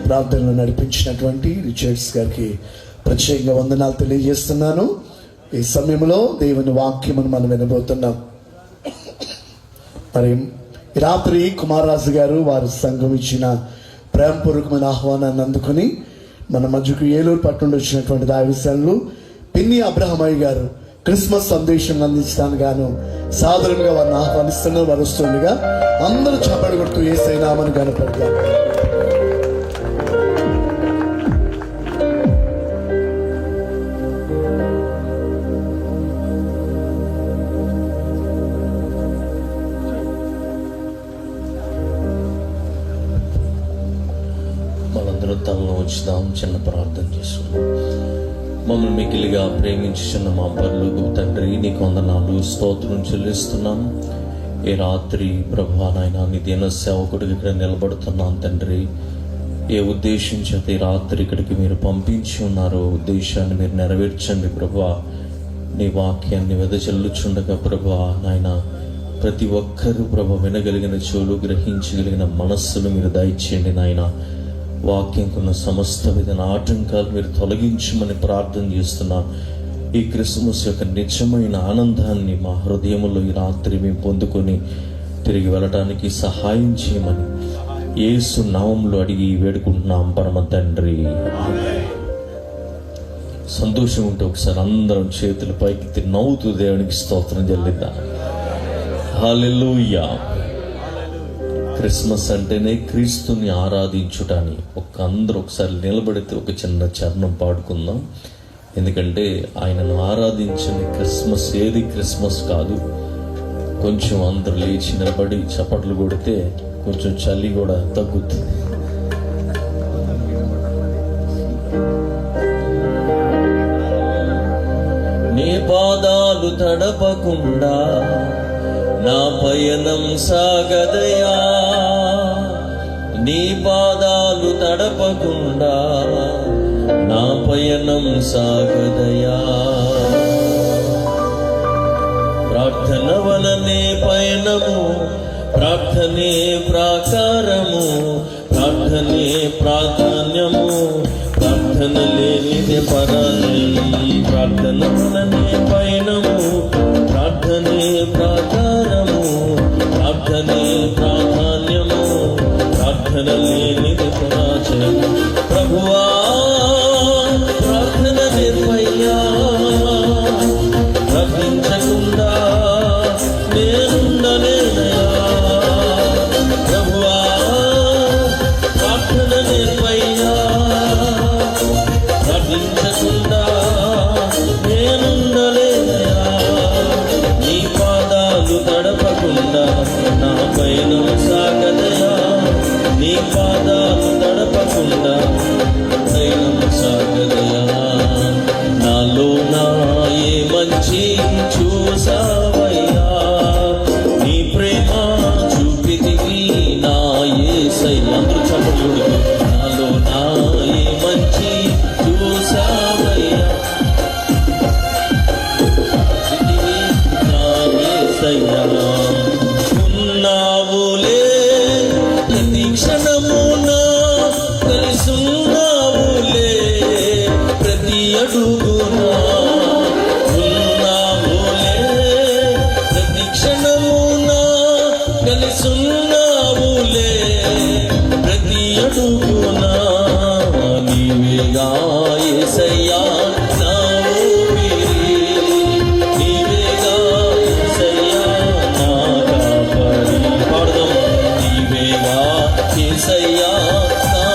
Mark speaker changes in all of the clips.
Speaker 1: ప్రార్థనలు నడిపించినటువంటి రిచర్డ్స్ గారికి ప్రత్యేకంగా వందనాలు తెలియజేస్తున్నాను. ఈ సమయంలో దేవుని వాక్యమును మనం వినబోతున్నాం. మరి రాత్రి కుమారరాజు గారు వారి సంఘం ఇచ్చిన ప్రేమపూర్వకమైన ఆహ్వానాన్ని అందుకుని మన మధ్యకు ఏలూరు పట్టణం వచ్చినటువంటి దావిశాలు పిన్ని అబ్రహమయ్య గారు క్రిస్మస్ సందేశం అందించడానికి గాను సాధారణంగా వారిని ఆహ్వానిస్తున్నారు. వారు వస్తుండగా అందరూ చప్పట్లు కొడుతూ యేసయ్య నామమును ఘనపడతారు.
Speaker 2: మనందరూ తలలో వచ్చుదాం, చిన్న ప్రార్థన చేసుకుందాం. మమ్మల్ని మిగిలిగా ప్రేమించుచున్న మా పరలోకపు తండ్రి, నీకు వందనాలు స్తోత్రం చెల్లిస్తున్నాం. ఈ రాత్రి ప్రభువా నాయనా, నీ దీన సేవకుడికి ఇక్కడ నిలబడుతున్నాం తండ్రి. ఏ ఉద్దేశం చేత ఈ రాత్రి ఇక్కడికి మీరు పంపించి ఉన్నారో ఉద్దేశాన్ని మీరు నెరవేర్చండి ప్రభువా. నీ వాక్యాన్ని వెదజల్లుచుండగా ప్రభువా నాయనా, ప్రతి ఒక్కరూ ప్రభు వినగలిగిన చెవులు, గ్రహించగలిగిన మనస్సును మీరు దయచేయండి నాయన. వాక్యంకున్న సమస్త విధమైన ఆటంకాలు మీరు తొలగించమని ప్రార్థన చేస్తున్నాను. ఈ క్రిస్మస్ యొక్క నిజమైన ఆనందాన్ని మా హృదయంలో ఈ రాత్రి మేము పొందుకొని తిరిగి వెళ్ళడానికి సహాయం చేయమని యేసు నామములో అడిగి వేడుకుంటున్నాం పరమ తండ్రి. సంతోషం ఉంటే ఒకసారి అందరం చేతులు పైకి నవ్వుతూ దేవునికి స్తోత్రం చెల్లిద్దాం. హల్లెలూయా. క్రిస్మస్ అంటేనే క్రీస్తుని ఆరాధించుటని అందరూ ఒకసారి నిలబడితే ఒక చిన్న చరణం పాడుకుందాం. ఎందుకంటే ఆయనను ఆరాధించని క్రిస్మస్ ఏది క్రిస్మస్ కాదు. కొంచెం అందరూ లేచి నిలబడి చప్పట్లు కొడితే కొంచెం చలి కూడా తగ్గుతుంది. నీ పాదాలు తడపకుండా నా పయనం సాగదయా, నీ పాదాలు తడపకుండా నా పయనం సాగదయా. ప్రార్థన వలనే పయనము, ప్రార్థనే ప్రాకారము, ప్రార్థనే ప్రాధాన్యము, ప్రార్థన లేనిదే పరాజయం. ప్రార్థన వలనే పయనము, ప్రార్థనే ప్రాకారము, ప్రార్థనే ప్రాధాన్యము, ప్రార్థన లేనిది పరాజయం. ప్రభువా ప్రార్థన నిర్వయ్యా, ప్రార్థించకుండా నేనుండలేనయా. ప్రభువా ప్రార్థన నిర్వయ్యా, ప్రార్థించకుండా నేనుండలేనయా. నీ పాదాలు తడపకుండా నా పయనం సాగదయా, నీ పాదాలు తడపకుండా పయనం సాగదయా. నాలో నా ఏ మంచి చూసావయ్యా, నీ ప్రేమ చూపితివి నా యేసయ్యా. అందరూ చప్పట్లు. నాలో నా ఏ మంచి చూసావయ్యా, ఉన్నావులే ప్రతి క్షణమునా, కలిసున్నావులే ప్రతి అడుగునా. ఉన్నావులే ప్రతి క్షణమునా, కలిసున్నావులే ప్రతి అడుగునా. నీవేగా యేసయ్యా నా ఊపిరి, నీవేగా యేసయ్యా నా కాపరి. పాడదాం. నీవేగా యేసయ్యా నా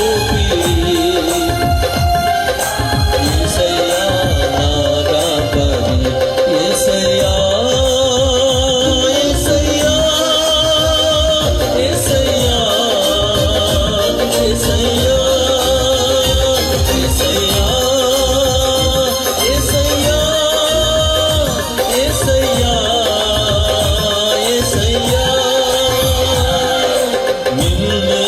Speaker 2: ఊపిరి, యేసయ్యా నా కాపరి. యేసయ్యా యేసయ్యా యేసయ్యా యేసయ్యా నిన్నే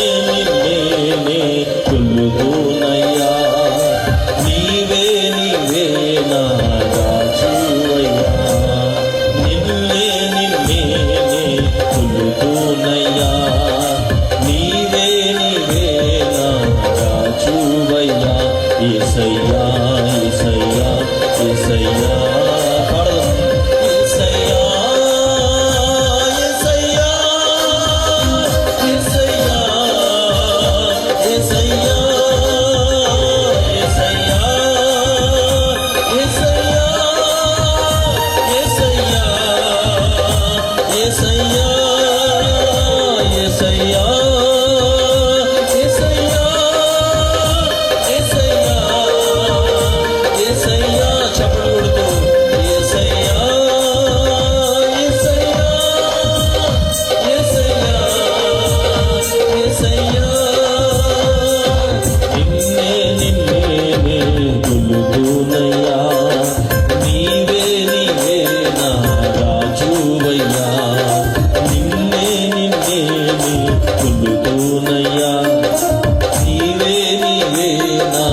Speaker 2: నీవే నీవే నా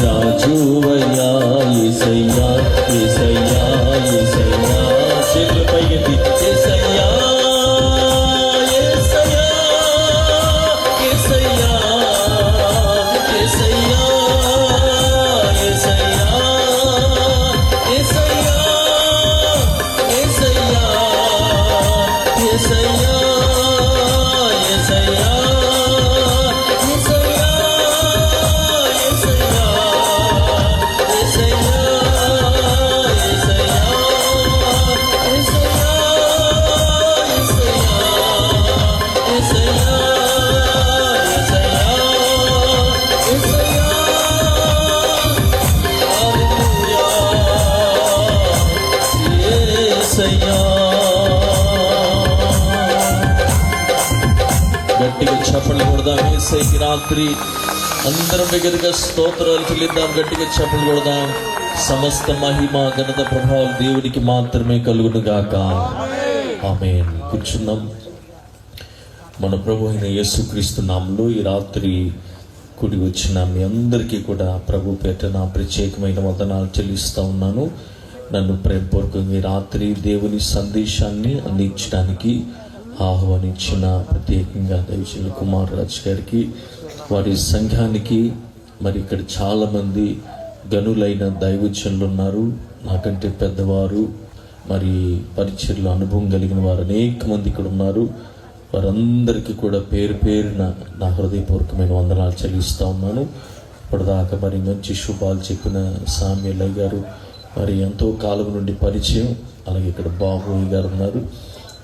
Speaker 2: రాజువయ్యా యేసయ్యా యేసయ్యా యేసయ్యా చేతుల పైకెత్తి యేసయ్యా యేసయ్యా యేసయ్యా యేసయ్యా యేసయ్యా యేసయ్యా యేసయ్యా యేసయ్యా యేసయ్యా గట్టిగా చప్పట్లు కొడదాం. యేసయ్యకి రాత్రి అందరం దగ్గరగా స్తోత్రాలు చెల్లిద్దాం. గట్టిగా చప్పట్లు కొడదాం. సమస్త మహిమ ఘనత ప్రభావం దేవునికి మాత్రమే కలుగును గాక. ఆమేన్. కూర్చున్నాం. మన ప్రభు అయిన యేసుక్రీస్తు నామములో ఈ రాత్రి కూడి వచ్చిన మీ అందరికీ కూడా ప్రభు పేట నా ప్రత్యేకమైన వందనాలు చెల్లిస్తూ ఉన్నాను. నన్ను ప్రేమపూర్వకంగా ఈ రాత్రి దేవుని సందేశాన్ని అందించడానికి ఆహ్వానించిన ప్రత్యేకంగా దైవజనులు కుమార్ రాజ్ గారికి, వారి సంఘానికి, మరి ఇక్కడ చాలామంది గనులైన దైవజనులు ఉన్నారు, నాకంటే పెద్దవారు, మరి పరిచర్ల అనుభవం కలిగిన వారు అనేక మంది ఇక్కడ ఉన్నారు. వారందరికీ కూడా పేరు పేరున నా హృదయపూర్వకమైన వందనాలు చెల్లిస్తూ ఉన్నాను. ఇప్పటిదాకా మరి మంచి శుభాలు చెప్పిన సామ్యలయ్య గారు, మరి ఎంతో కాలం నుండి పరిచయం, అలాగే ఇక్కడ బాబు గారు ఉన్నారు,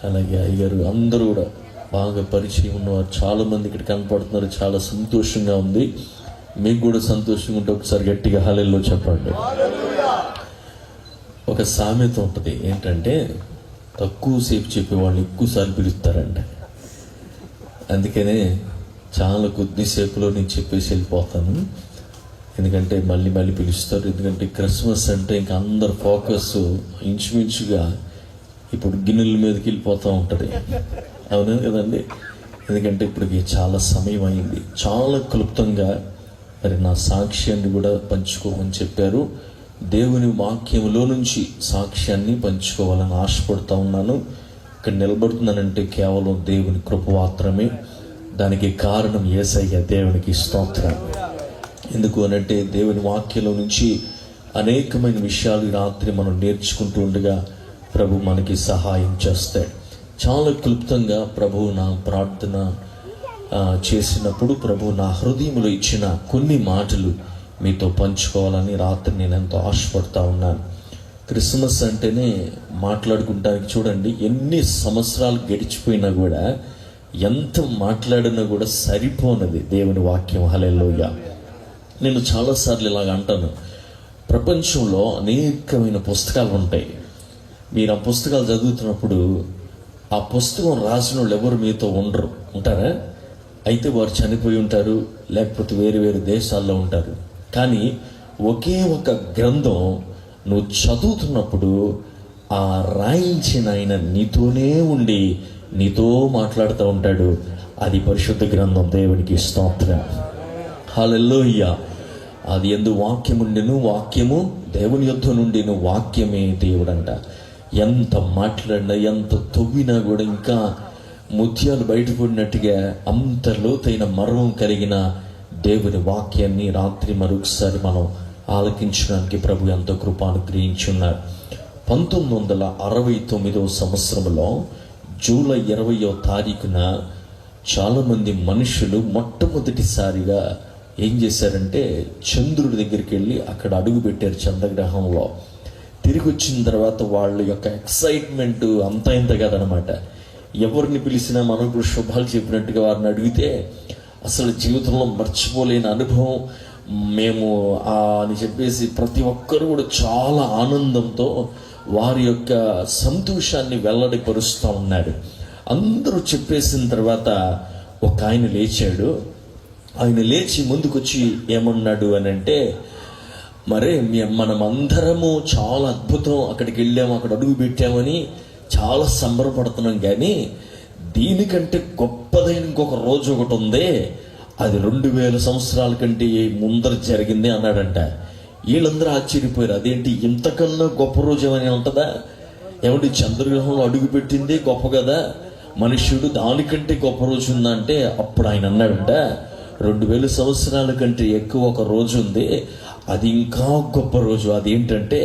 Speaker 2: అలాగే అయ్యగారు, అందరూ కూడా బాగా పరిచయం ఉన్నవారు చాలామంది ఇక్కడ కనపడుతున్నారు. చాలా సంతోషంగా ఉంది. మీకు కూడా సంతోషంగా ఉంటే ఒకసారి గట్టిగా హల్లెలూయా చెప్పండి. ఒక సామెత ఉంటుంది, ఏంటంటే తక్కువసేపు చెప్పేవాళ్ళు ఎక్కువసార్లు పిలుస్తారంట. అందుకనే చాలా కొద్దిసేపులో నేను చెప్పేసి వెళ్ళిపోతాను, ఎందుకంటే మళ్ళీ మళ్ళీ పిలుస్తారు. ఎందుకంటే క్రిస్మస్ అంటే ఇంకా అందరు ఫోకస్ ఇంచుమించుగా ఇప్పుడు గిన్నెల మీదకి వెళ్ళిపోతూ ఉంటుంది. అవును కదండి? ఎందుకంటే ఇప్పటికి చాలా సమయం అయింది. చాలా క్లుప్తంగా మరి నా సాక్ష్యాన్ని కూడా పంచుకోమని చెప్పారు. దేవుని వాక్యంలో నుంచి సాక్ష్యాన్ని పంచుకోవాలని ఆశపడుతూ ఉన్నాను. ఇక్కడ నిలబడుతున్నానంటే కేవలం దేవుని కృప మాత్రమే. దానికి కారణం యేసయ్య. దేవునికి స్తోత్రం. ఎందుకు అనంటే దేవుని వాక్యంలో నుంచి అనేకమైన విషయాలు రాత్రి మనం నేర్చుకుంటూ ఉండగా ప్రభు మనకి సహాయం చేస్తాడు. చాలా క్లుప్తంగా ప్రభు నా ప్రార్థన చేసినప్పుడు ప్రభు నా హృదయంలో ఇచ్చిన కొన్ని మాటలు మీతో పంచుకోవాలని రాత్రి నేను ఎంతో ఆశపడతా ఉన్నాను. క్రిస్మస్ అంటేనే మాట్లాడుకుంటానికి చూడండి, ఎన్ని సంవత్సరాలు గడిచిపోయినా కూడా ఎంత మాట్లాడినా కూడా సరిపోనది దేవుని వాక్యం. హల్లెలూయా. నేను చాలాసార్లు ఇలాగ అంటాను, ప్రపంచంలో అనేకమైన పుస్తకాలు ఉంటాయి. మీరు ఆ పుస్తకాలు చదువుతున్నప్పుడు ఆ పుస్తకం రాసిన వాళ్ళు ఎవరు మీతో ఉండరు, ఉంటారా? అయితే వారు చనిపోయి ఉంటారు, లేకపోతే వేరు వేరు దేశాల్లో ఉంటారు. కానీ ఒకే ఒక గ్రంథం నువ్వు చదువుతున్నప్పుడు ఆ రాయించిన ఆయన నీతోనే ఉండి నీతో మాట్లాడుతూ ఉంటాడు. అది పరిశుద్ధ గ్రంథం. దేవునికి స్తోత్రం. హల్లెలూయా. అది యందు వాక్యము ఉండెను, వాక్యము దేవుని యొద్ద నుండిను, వాక్యమే దేవుడంట. ఎంత మాట్లాడినా ఎంత తవ్వినా కూడా ఇంకా ముత్యాలు బయటపడినట్టుగా అంత లోతైన మర్మం కలిగిన దేవుని వాక్యాన్ని రాత్రి మరొకసారి మనం ఆలకించడానికి ప్రభు ఎంతో కృపానుగ్రహించున్నారు. 1969 సంవత్సరంలో జూలై 20వ తారీఖున చాలామంది మనుషులు మొట్టమొదటిసారిగా ఏం చేశారంటే చంద్రుడి దగ్గరికి వెళ్ళి అక్కడ అడుగు పెట్టారు చంద్రగ్రహంలో. తిరిగి వచ్చిన తర్వాత వాళ్ళ యొక్క ఎక్సైట్మెంట్ అంతా ఇంత కాదనమాట. ఎవరిని పిలిచినా మనం ఇప్పుడు శుభాలు చెప్పినట్టుగా వారిని అడిగితే అసలు జీవితంలో మర్చిపోలేని అనుభవం మేము అని చెప్పేసి ప్రతి ఒక్కరు కూడా చాలా ఆనందంతో వారి యొక్క సంతోషాన్ని వెల్లడిపరుస్తూ ఉన్నాడు. అందరూ చెప్పేసిన తర్వాత ఒక ఆయన లేచాడు. ఆయన లేచి ముందుకొచ్చి ఏమన్నాడు అని అంటే, మరే మనమందరము చాలా అద్భుతం, అక్కడికి వెళ్ళాము, అక్కడ అడుగు పెట్టామని చాలా సంబరపడుతున్నాం, కానీ దీనికంటే గొప్పదైన ఇంకొక రోజు ఒకటి ఉంది. అది 2000 సంవత్సరాల కంటే ముందర జరిగింది అన్నాడంట. వీళ్ళందరూ ఆశ్చర్యపోయారు. అదేంటి ఇంతకన్నా గొప్ప రోజు ఏమైనా ఉంటుందా? ఏమంటే చంద్రగ్రహంలో అడుగు పెట్టిందే గొప్ప కదా, మనుష్యుడు దానికంటే గొప్ప రోజు ఉందంటే అప్పుడు ఆయన అన్నాడంట, 2000 సంవత్సరాల కంటే ఎక్కువ ఒక రోజు ఉంది, అది ఇంకా గొప్ప రోజు. అదేంటంటే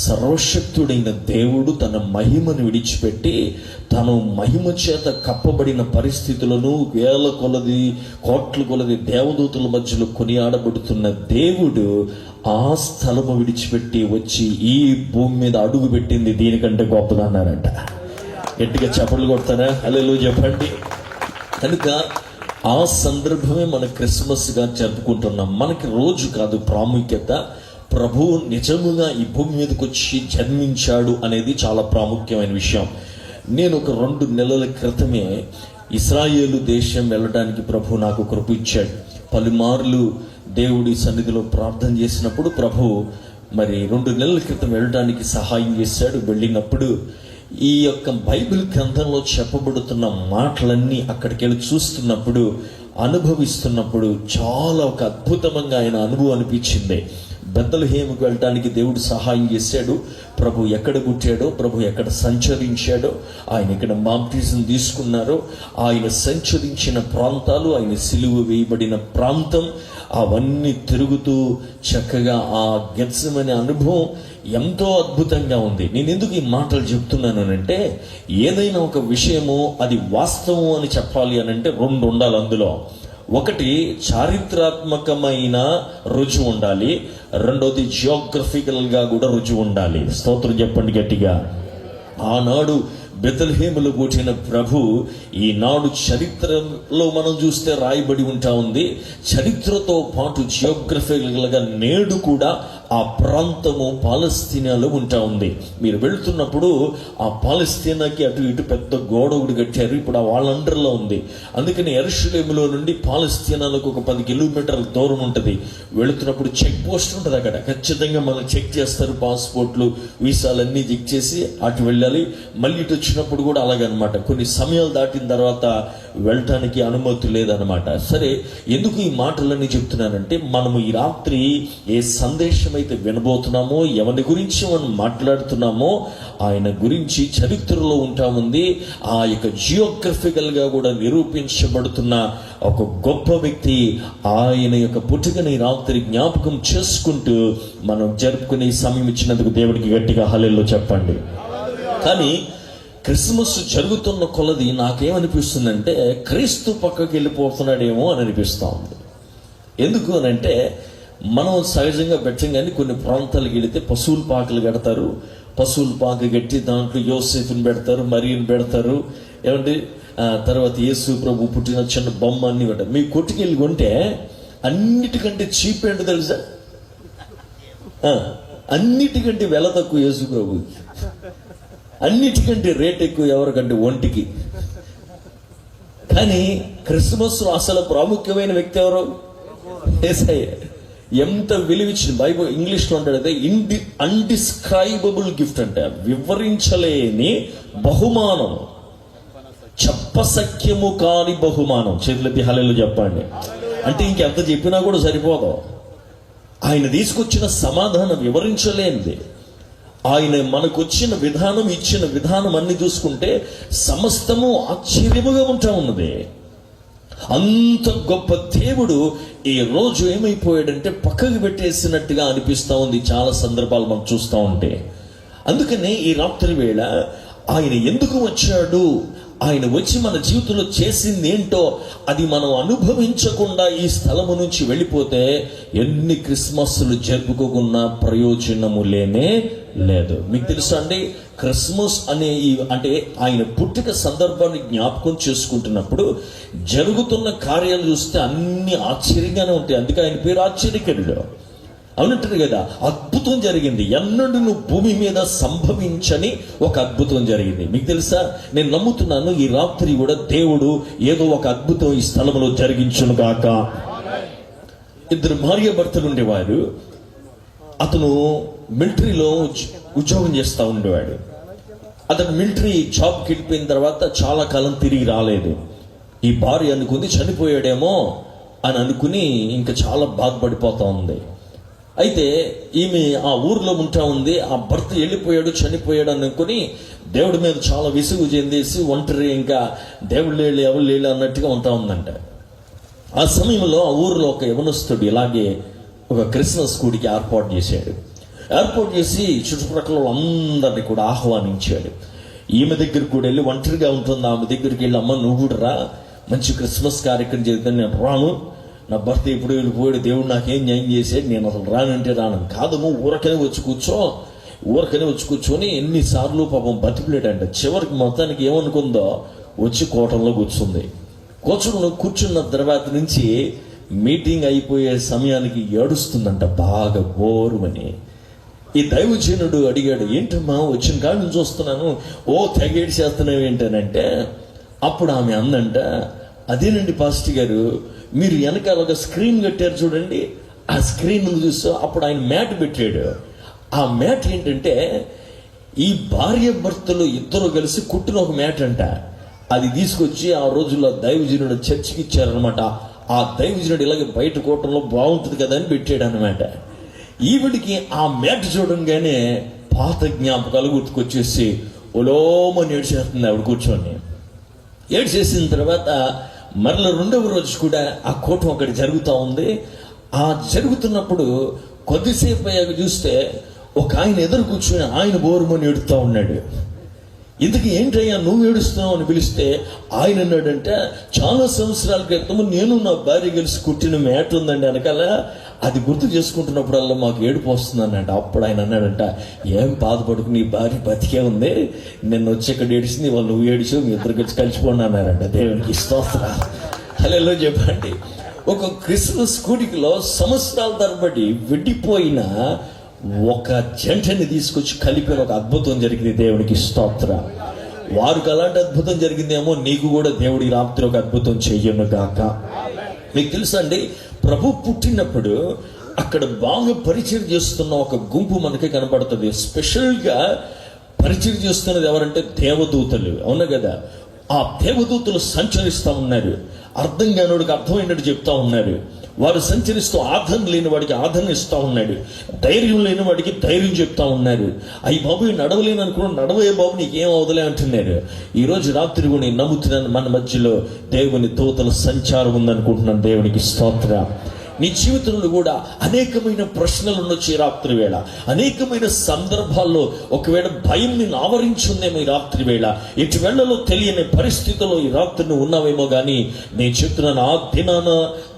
Speaker 2: సర్వశక్తుడైన దేవుడు తన మహిమను విడిచిపెట్టి తను మహిమ చేత కప్పబడిన పరిస్థితులను వేల కొలది కోట్ల కొలది దేవదూతుల మధ్యలో కొనియాడబడుతున్న దేవుడు ఆ స్థలము విడిచిపెట్టి వచ్చి ఈ భూమి మీద అడుగు పెట్టింది దీనికంటే గొప్పదన్నారంట. గట్టిగా చప్పట్లు కొడతారా? హల్లెలూయా చెప్పండి. కనుక ఆ సందర్భమే మన క్రిస్మస్ గా జరుపుకుంటున్నాం. మనకి రోజు కాదు ప్రాముఖ్యత, ప్రభువు నిజముగా ఈ భూమి మీదకి వచ్చి జన్మించాడు అనేది చాలా ప్రాముఖ్యమైన విషయం. నేను ఒక 2 నెలల క్రితమే ఇశ్రాయేలు దేశం వెళ్ళడానికి ప్రభు నాకు కృప ఇచ్చాడు. పలుమార్లు దేవుడి సన్నిధిలో ప్రార్థన చేసినప్పుడు ప్రభు మరి 2 నెలల క్రితం వెళ్ళడానికి సహాయం చేశాడు. వెళ్ళినప్పుడు ఈ యొక్క బైబిల్ గ్రంథంలో చెప్పబడుతున్న మాటలన్నీ అక్కడికి వెళ్ళి చూస్తున్నప్పుడు, అనుభవిస్తున్నప్పుడు చాలా ఒక అద్భుతంగా ఆయన అనుభవం అనిపించింది. బెత్లెహేముకు వెళ్ళడానికి దేవుడు సహాయం చేశాడు. ప్రభు ఎక్కడ పుట్టాడో, ప్రభు ఎక్కడ సంచరించాడో, ఆయన ఇక్కడ బాప్టిజం తీసుకున్నారో, ఆయన సంచరించిన ప్రాంతాలు, ఆయన సిలువ వేయబడిన ప్రాంతం, అవన్నీ తిరుగుతూ చక్కగా ఆ గెత్సెమనే అనుభవం ఎంతో అద్భుతంగా ఉంది. నేను ఎందుకు ఈ మాటలు చెప్తున్నాను అంటే, ఏదైనా ఒక విషయము అది వాస్తవం అని చెప్పాలి అని అంటే 2 ఉండాలి అందులో. ఒకటి చారిత్రాత్మకమైన రుజువు ఉండాలి, రెండోది జియోగ్రఫికల్ గా కూడా రుజువు ఉండాలి. స్తోత్రం చెప్పండి గట్టిగా. ఆనాడు బెత్లెహేములో పుట్టిన ప్రభు ఈనాడు చరిత్రలో మనం చూస్తే రాయబడి ఉంటా ఉంది. చరిత్రతో పాటు జియోగ్రఫికల్ గా నేడు కూడా ఆ ప్రాంతము పాలస్తీనాలో ఉంటా ఉంది. మీరు వెళ్తున్నప్పుడు ఆ పాలస్తీనాకి అటు ఇటు పెద్ద గోడ ఒకటి కట్టారు. ఇప్పుడు ఆ వాళ్ళ అండర్లో ఉంది. అందుకని యెరూషలేములో నుండి పాలస్తీనాలకు ఒక 10 కిలోమీటర్ల దూరం ఉంటుంది. వెళుతున్నప్పుడు చెక్ పోస్ట్ ఉంటుంది. అక్కడ ఖచ్చితంగా మనం చెక్ చేస్తారు, పాస్పోర్ట్లు వీసాలన్నీ చెక్ చేసి అటు వెళ్ళాలి. మళ్ళీ ఇటు వచ్చినప్పుడు కూడా అలాగనమాట. కొన్ని సమయాలు దాటిన తర్వాత వెళ్ళటానికి అనుమతి లేదనమాట. సరే, ఎందుకు ఈ మాటలన్నీ చెప్తున్నానంటే, మనము ఈ రాత్రి ఏ సందేశం అయితే వినబోతున్నామో, ఎవరి గురించి మనం మాట్లాడుతున్నామో, ఆయన గురించి చరిత్రలో ఉంటాముంది. ఆ యొక్క జియోగ్రఫికల్ గా కూడా నిరూపించబడుతున్న ఒక గొప్ప వ్యక్తి. ఆయన యొక్క పుట్టుకని రాత్రి జ్ఞాపకం చేసుకుంటూ మనం జరుపుకునే సమయం ఇచ్చినందుకు దేవుడికి గట్టిగా హల్లెలూయా చెప్పండి. కానీ క్రిస్మస్ జరుగుతున్న కొలది నాకేమనిపిస్తుందంటే, క్రీస్తు పక్కకి వెళ్ళిపోతున్నాడేమో అని అనిపిస్తూ ఉంది. ఎందుకు అని అంటే, మనం సహజంగా పెట్టంగానే కొన్ని ప్రాంతాలకు వెళితే పశువుల పాకలు కడతారు. పశువుల పాక కట్టి దాంట్లో యోసేఫ్ని పెడతారు, మరియని పెడతారు. ఏమంటే తర్వాత యేసు ప్రభు పుట్టిన చిన్న బొమ్మ అన్ని పెట్టారు. మీ కొట్టుకెళ్ళి కొంటే అన్నిటికంటే చీప్ ఏంటో తెలుసా? అన్నిటికంటే వెల తక్కువ యేసు ప్రభుకి, అన్నిటికంటే రేట్ ఎక్కువ ఎవరికంటే ఒంటికి. కానీ క్రిస్మస్ లో అసలు ప్రాముఖ్యమైన వ్యక్తి ఎవరు? యేసయ్య. ఎంత విలువిచ్చిన బైబిల్ ఇంగ్లీష్ లో అంటాడు, అన్డిస్క్రైబుల్ గిఫ్ట్ అంటే వివరించలేని బహుమానం, చెప్పసఖ్యము కాని బహుమానం. చేతులెత్తి హల్లెలూయా చెప్పండి. అంటే ఇంకెంత చెప్పినా కూడా సరిపోదు. ఆయన తీసుకొచ్చిన సమాధానం వివరించలేనిది. ఆయన మనకు వచ్చిన విధానం, ఇచ్చిన విధానం అన్ని చూసుకుంటే సమస్తము ఆశ్చర్యముగా ఉంటా ఉన్నది. అంత గొప్ప దేవుడు ఈ రోజు ఏమైపోయాడంటే పక్కకు పెట్టేసినట్టుగా అనిపిస్తా ఉంది చాలా సందర్భాలు మనం చూస్తూ ఉంటే. అందుకనే ఈ రాత్రి వేళ ఆయన ఎందుకు వచ్చాడు, ఆయన వచ్చి మన జీవితంలో చేసింది ఏంటో అది మనం అనుభవించకుండా ఈ స్థలము నుంచి వెళ్ళిపోతే ఎన్ని క్రిస్మస్లు జరుపుకోకున్నా ప్రయోజనము లేనే లేదు. మీకు తెలుసా అండి, క్రిస్మస్ అనే అంటే ఆయన పుట్టిక సందర్భాన్ని జ్ఞాపకం చేసుకుంటున్నప్పుడు జరుగుతున్న కార్యాలు చూస్తే అన్ని ఆశ్చర్యంగానే ఉంటాయి. అందుకే ఆయన పేరు ఆశ్చర్యకరుడు. అవునంటారు కదా, అద్భుతం జరిగింది. ఎన్నడూ భూమి మీద సంభవించని ఒక అద్భుతం జరిగింది. మీకు తెలుసా, నేను నమ్ముతున్నాను ఈ రాత్రి కూడా దేవుడు ఏదో ఒక అద్భుతం ఈ స్థలంలో జరిగించును గాక. 2 భార్యాభర్తలు ఉండేవారు. అతను మిలిటరీలో ఉద్యోగం చేస్తూ ఉండేవాడు. అతను మిలిటరీ జాబ్కి వెళ్ళిపోయిన తర్వాత చాలా కాలం తిరిగి రాలేదు. ఈ భార్య అనుకుంది చనిపోయాడేమో అని అనుకుని ఇంకా చాలా బాధపడిపోతా ఉంది. అయితే ఈమె ఆ ఊర్లో ఉంటా ఉంది. ఆ భర్త వెళ్ళిపోయాడు, చనిపోయాడు అనుకుని దేవుడి మీద చాలా విసుగు చెందేసి ఒంటరి, ఇంకా దేవుడు లేళ్ళు ఎవరు లేళ్ళు అన్నట్టుగా ఉంటా ఉందంట. ఆ సమయంలో ఆ ఊరిలో ఒక యవనస్తుడు ఇలాగే ఒక క్రిస్మస్ కూడికి ఏర్పాటు చేశాడు. ఏర్పాటు చేసి చుట్టుప్రక్కల అందరినీ కూడా ఆహ్వానించాడు. ఈమె దగ్గరికి కూడా వెళ్ళి, ఒంటరిగా ఉంటుంది ఆమె దగ్గరికి వెళ్ళి, అమ్మ నువ్వు కూడా రా, మంచి క్రిస్మస్ కార్యక్రమం చేద్దాం. నేను రాను, నా భర్త ఇప్పుడు వెళ్ళిపోయాడు, దేవుడు నాకేం న్యాయం చేశాడు, నేను అసలు రానంటే రాను. కాదము, ఊరకనే వచ్చి కూర్చొని ఎన్నిసార్లు పాపం బతికిలేడంట. చివరికి మొత్తానికి ఏమనుకుందో, వచ్చి కోటంలో కూర్చున్న తర్వాత నుంచి మీటింగ్ అయిపోయే సమయానికి ఏడుస్తుందంట బాగా బోరుమని. ఈ దైవజనుడు అడిగాడు, ఏంటమ్మా వచ్చిన కాడ నుంచి చూస్తున్నాను, తెగేడి చేస్తున్నావు ఏంటనంటే, అప్పుడు ఆమె అందంట, అదేనండి పాస్టర్ గారు, మీరు వెనకాల ఒక స్క్రీన్ కట్టారు చూడండి, ఆ స్క్రీన్ చూస్తూ అప్పుడు ఆయన మ్యాట్ పెట్టాడు. ఆ మ్యాట్ ఏంటంటే ఈ భార్య భర్తలు ఇద్దరు కలిసి కుట్టిన ఒక మ్యాట్ అంట. అది తీసుకొచ్చి ఆ రోజుల్లో దైవజనుడు చర్చికి ఇచ్చారనమాట. ఆ దైవజనుడు ఇలాగే బయట కోటంలో బాగుంటుంది కదా అని పెట్టాడు అనమాట. ఈవిడికి ఆ మ్యాట్ చూడంగానే పాత జ్ఞాపకాలు గుర్తుకొచ్చేసి ఒలోమని ఏడ్చేస్తుంది ఆవిడ కూర్చొని. ఏడ్చేసిన తర్వాత మరల రెండవ రోజు కూడా ఆ కూటం అక్కడ జరుగుతూ ఉంది. ఆ జరుగుతున్నప్పుడు కొద్దిసేపు అయ్యాక చూస్తే ఒక ఆయన ఎదురు కూర్చొని ఆయన బోరుమని ఏడుస్తూ ఉన్నాడు. ఇంతకీ ఏంటయ్యా నువ్వు ఏడుస్తున్నావు అని పిలిస్తే ఆయన అన్నాడంటే, చాలా సంవత్సరాల క్రితం నేను నా భార్య కలిసి కుట్టిన మ్యాట్ ఉందండి వెనకాల, అది గుర్తు చేసుకుంటున్నప్పుడల్లా మాకు ఏడుపు వస్తుందన్నట. అప్పుడు ఆయన అన్నాడంట, ఏం బాధపడుకు, నీ భార్య బతికే ఉంది, నిన్న వచ్చి ఇక్కడ ఏడిచింది, వాళ్ళు నువ్వు ఏడిచావు, మీ ఇద్దరు కలిసి కలిసిపోండి అన్నారంట. దేవునికి స్తోత్రం, హల్లెలూయా చెప్పండి. ఒక క్రిస్మస్ కూడికలో సంవత్సరాల తరబడి విడిపోయిన ఒక జంటని తీసుకొచ్చి కలిపిన ఒక అద్భుతం జరిగింది. దేవునికి స్తోత్రం. వారికి అలాంటి అద్భుతం జరిగిందేమో, నీకు కూడా దేవుడి రాత్రి ఒక అద్భుతం చెయ్యను గాక. మీకు తెలుసా అండి, ప్రభు పుట్టినప్పుడు అక్కడ బాగా పరిచయం చేస్తున్న ఒక గుంపు మనకి కనబడుతుంది. స్పెషల్గా పరిచయం చేస్తున్నది ఎవరంటే దేవదూతలు, అవునా కదా. ఆ దేవదూతలు సంచరిస్తూ ఉన్నారు, అర్థం కానివాడికి అర్థమైనట్టు చెప్తా ఉన్నారు. వారు సంచరిస్తూ ఆదరణ లేని వాడికి ఆదరణ ఇస్తూ ఉన్నాడు, ధైర్యం లేని వాడికి ధైర్యం చెప్తా ఉన్నారు. అయ్యి బాబు నడవలేను అనుకున్నాను, నడవే బాబు నీకేం అవదలే అంటున్నారు. ఈరోజు రాత్రి కూడా నేను నమ్ముతున్నాను, మన మధ్యలో దేవుని దూతల సంచారం ఉందనుకుంటున్నాను. దేవునికి స్తోత్రం. నీ జీవితంలో కూడా అనేకమైన ప్రశ్నలు ఉండొచ్చు ఈ రాత్రి వేళ. అనేకమైన సందర్భాల్లో ఒకవేళ భయం నిన్ను ఆవరించుందేమో ఈ రాత్రి వేళ. ఎటు వేళలో తెలియని పరిస్థితుల్లో ఈ రాత్రి నువ్వు ఉన్నావేమో కానీ నేను చెప్తున్నాను, ఆ దినాన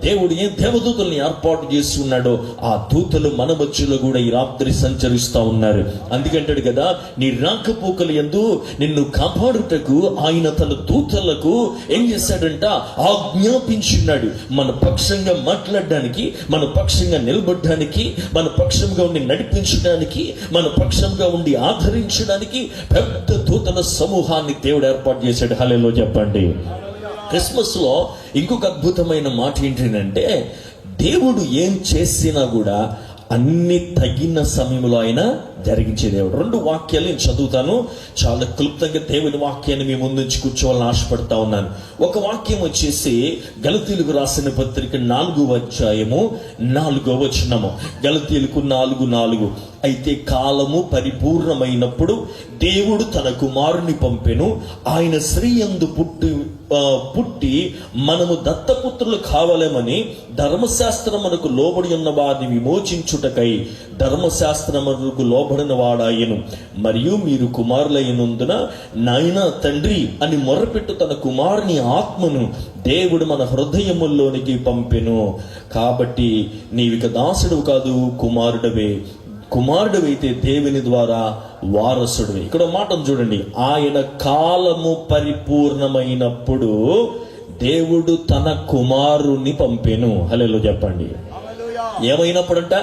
Speaker 2: దేవుడు ఏ దేవదూతల్ని ఏర్పాటు చేసి ఉన్నాడో ఆ దూతలు మన మధ్యలో కూడా ఈ రాత్రి సంచరిస్తూ ఉన్నారు. అందుకంటాడు కదా, నీ రాకపోకలు యందు నిన్ను కాపాడుటకు ఆయన తన దూతలకు ఏం చేశాడంట, ఆజ్ఞాపించున్నాడు. మన పక్షంగా మాట్లాడడానికి, మన పక్షంగా నిలబడడానికి, మన పక్షంగా ఉండి నడిపించడానికి, మన పక్షంగా ఉండి ఆదరించడానికి పెద్ద దూతల సమూహాన్ని దేవుడు ఏర్పాటు చేశాడు. హల్లెలూయా చెప్పండి. క్రిస్మస్ లో ఇంకొక అద్భుతమైన మాట ఏంటంటే, దేవుడు ఏం చేసినా కూడా అన్ని తగిన సమయంలో ఆయన జరిగించే దేవుడు. 2 వాక్యాలు నేను చదువుతాను, చాలా క్లుప్తంగా దేవుని వాక్యాన్ని మీ ముందు నుంచి కూర్చోవాలని ఆశపడతా ఉన్నాను. ఒక వాక్యం వచ్చేసి గలతీయులకు రాసిన పత్రిక 4వ అధ్యాయము 4వ వచనము. గలతీయులకు 4:4. అయితే కాలము పరిపూర్ణమైనప్పుడు దేవుడు తన కుమారుని పంపెను, ఆయన స్త్రీ యందు పుట్టి మనము దత్తపుత్రులు కావాలేమని ధర్మశాస్త్రమునకు లోబడి ఉన్న వారిని విమోచించుటకై ధర్మశాస్త్రమునకు లోబడిన వాడాయను. మరియు మీరు కుమారులైనందున నాయనా తండ్రి అని మొర్రపెట్టు తన కుమారుని ఆత్మను దేవుడు మన హృదయముల్లోనికి పంపెను. కాబట్టి నీవిక దాసుడు కాదు, కుమారుడవైతే దేవుని ద్వారా వారసుడివి. ఇక్కడ మాటను చూడండి, ఆయన కాలము పరిపూర్ణమైనప్పుడు దేవుడు తన కుమారుని పంపెను. హల్లెలూయా చెప్పండి. ఏమైనప్పుడంట,